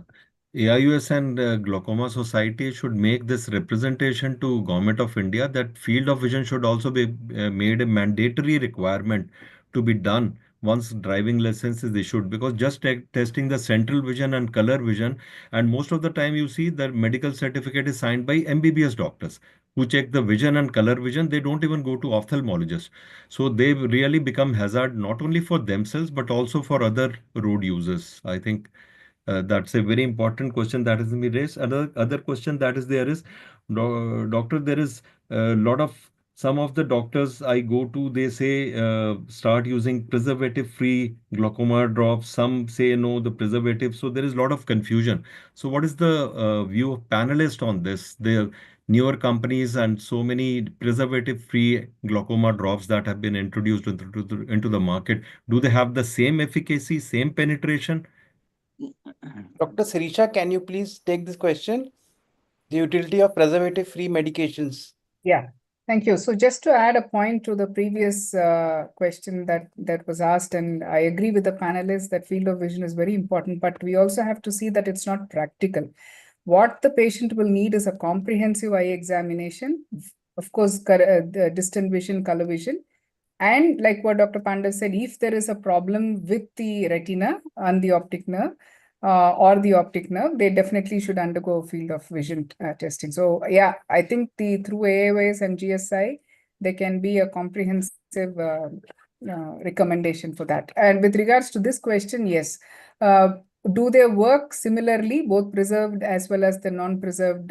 AIOS and Glaucoma Society should make this representation to Government of India that field of vision should also be made a mandatory requirement to be done once driving license is issued, because just testing the central vision and color vision, and most of the time you see that medical certificate is signed by MBBS doctors who check the vision and color vision. They don't even go to ophthalmologist. So they really become hazard not only for themselves but also for other road users. I think that's a very important question that has been raised. Other question that is there is, doctor, there is a lot of some of the doctors I go to, they say start using preservative-free glaucoma drops. Some say no, the preservative. So there is a lot of confusion. So what is the view of panelists on this? The newer companies and so many preservative-free glaucoma drops that have been introduced into the market. Do they have the same efficacy, same penetration? Dr. Sirisha, can you please take this question? The utility of preservative-free medications. Yeah, thank you. So just to add a point to the previous question that was asked, and I agree with the panelists that field of vision is very important, but we also have to see that it's not practical. What the patient will need is a comprehensive eye examination, of course, the distant vision, color vision, and like what Dr. Pandey said, if there is a problem with the retina and the optic nerve, or the optic nerve, they definitely should undergo field of vision testing. So yeah, I think through AIOS and GSI, there can be a comprehensive recommendation for that. And with regards to this question, yes, do they work similarly, both preserved as well as the non-preserved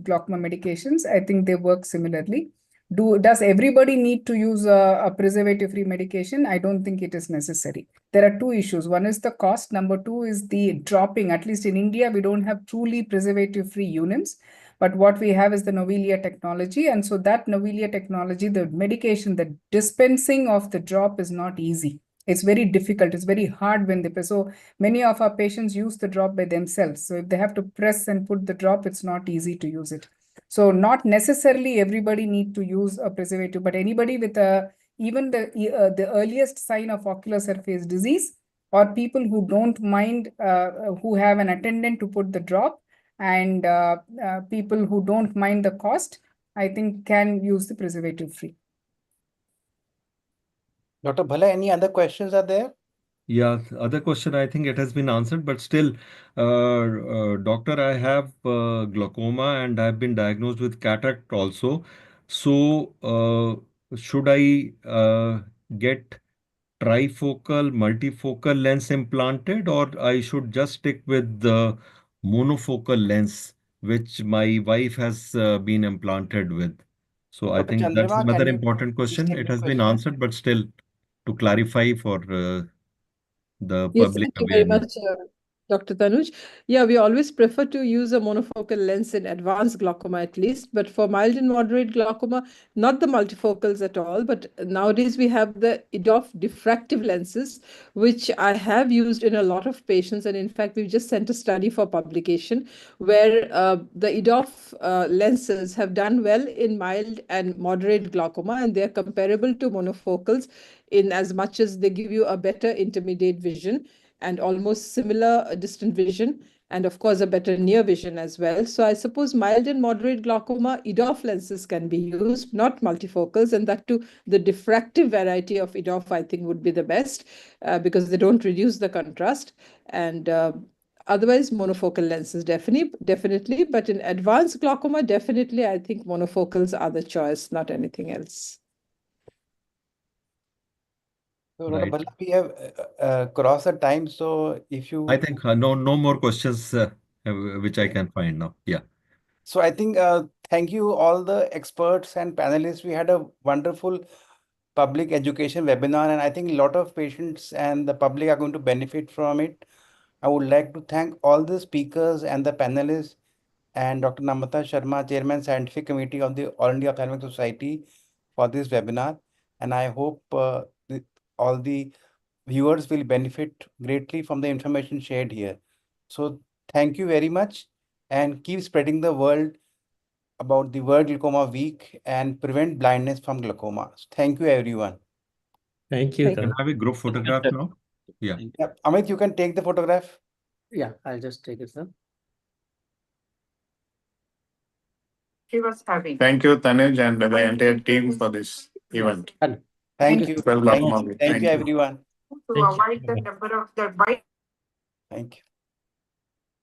glaucoma medications? I think they work similarly. Does everybody need to use a preservative-free medication? I don't think it is necessary. There are two issues. One is the cost. Number two is the dropping. At least in India, we don't have truly preservative-free units. But what we have is the Novelia technology. And so that Novelia technology, the medication, the dispensing of the drop is not easy. It's very difficult. It's very hard when they so many of our patients use the drop by themselves. So if they have to press and put the drop, it's not easy to use it. So not necessarily everybody need to use a preservative, but anybody with even the earliest sign of ocular surface disease, or people who don't mind, who have an attendant to put the drop, and people who don't mind the cost, I think can use the preservative free. Dr. Bhala, any other questions are there? Yeah, other question, I think it has been answered, but still, doctor, I have glaucoma and I've been diagnosed with cataract also. So, should I get trifocal, multifocal lens implanted, or I should just stick with the monofocal lens, which my wife has been implanted with? So I Dr. think that's Chandrama, another can you important please question. take It this has been question? answered, but still to clarify for the Yes, public thank you very awareness. much. Dr. Tanuj. Yeah, we always prefer to use a monofocal lens in advanced glaucoma at least, but for mild and moderate glaucoma, not the multifocals at all, but nowadays we have the EDOF diffractive lenses, which I have used in a lot of patients. And in fact, we've just sent a study for publication where the EDOF lenses have done well in mild and moderate glaucoma, and they're comparable to monofocals in as much as they give you a better intermediate vision and almost similar distant vision, and of course a better near vision as well. So I suppose mild and moderate glaucoma, EDOF lenses can be used, not multifocals, and that too, the diffractive variety of EDOF I think would be the best because they don't reduce the contrast. And otherwise, monofocal lenses definitely, but in advanced glaucoma, definitely I think monofocals are the choice, not anything else. So, Right. Dr. Bhalla, we have crossed the time. So, if you, I think no more questions which I can find now. Yeah. so I think thank you all the experts and panelists. We had a wonderful public education webinar, and I think a lot of patients and the public are going to benefit from it. I would like to thank all the speakers and the panelists and Dr. Namrata Sharma, Chairman Scientific Committee of the All India Ophthalmic Society for this webinar. And I hope all the viewers will benefit greatly from the information shared here. So thank you very much, and keep spreading the word about the World Glaucoma Week and prevent blindness from glaucoma. So thank you, everyone. Thank you. Can I have a group photograph now? Yeah. Yep. Amit, you can take the photograph. Yeah, I'll just take it, sir. He was having. Thank you, Tanuj, and the entire team for this event. Thank you. Well, Thank Glaucoma. you. Thank you, everyone. To avoid the number of the bite. Thank you.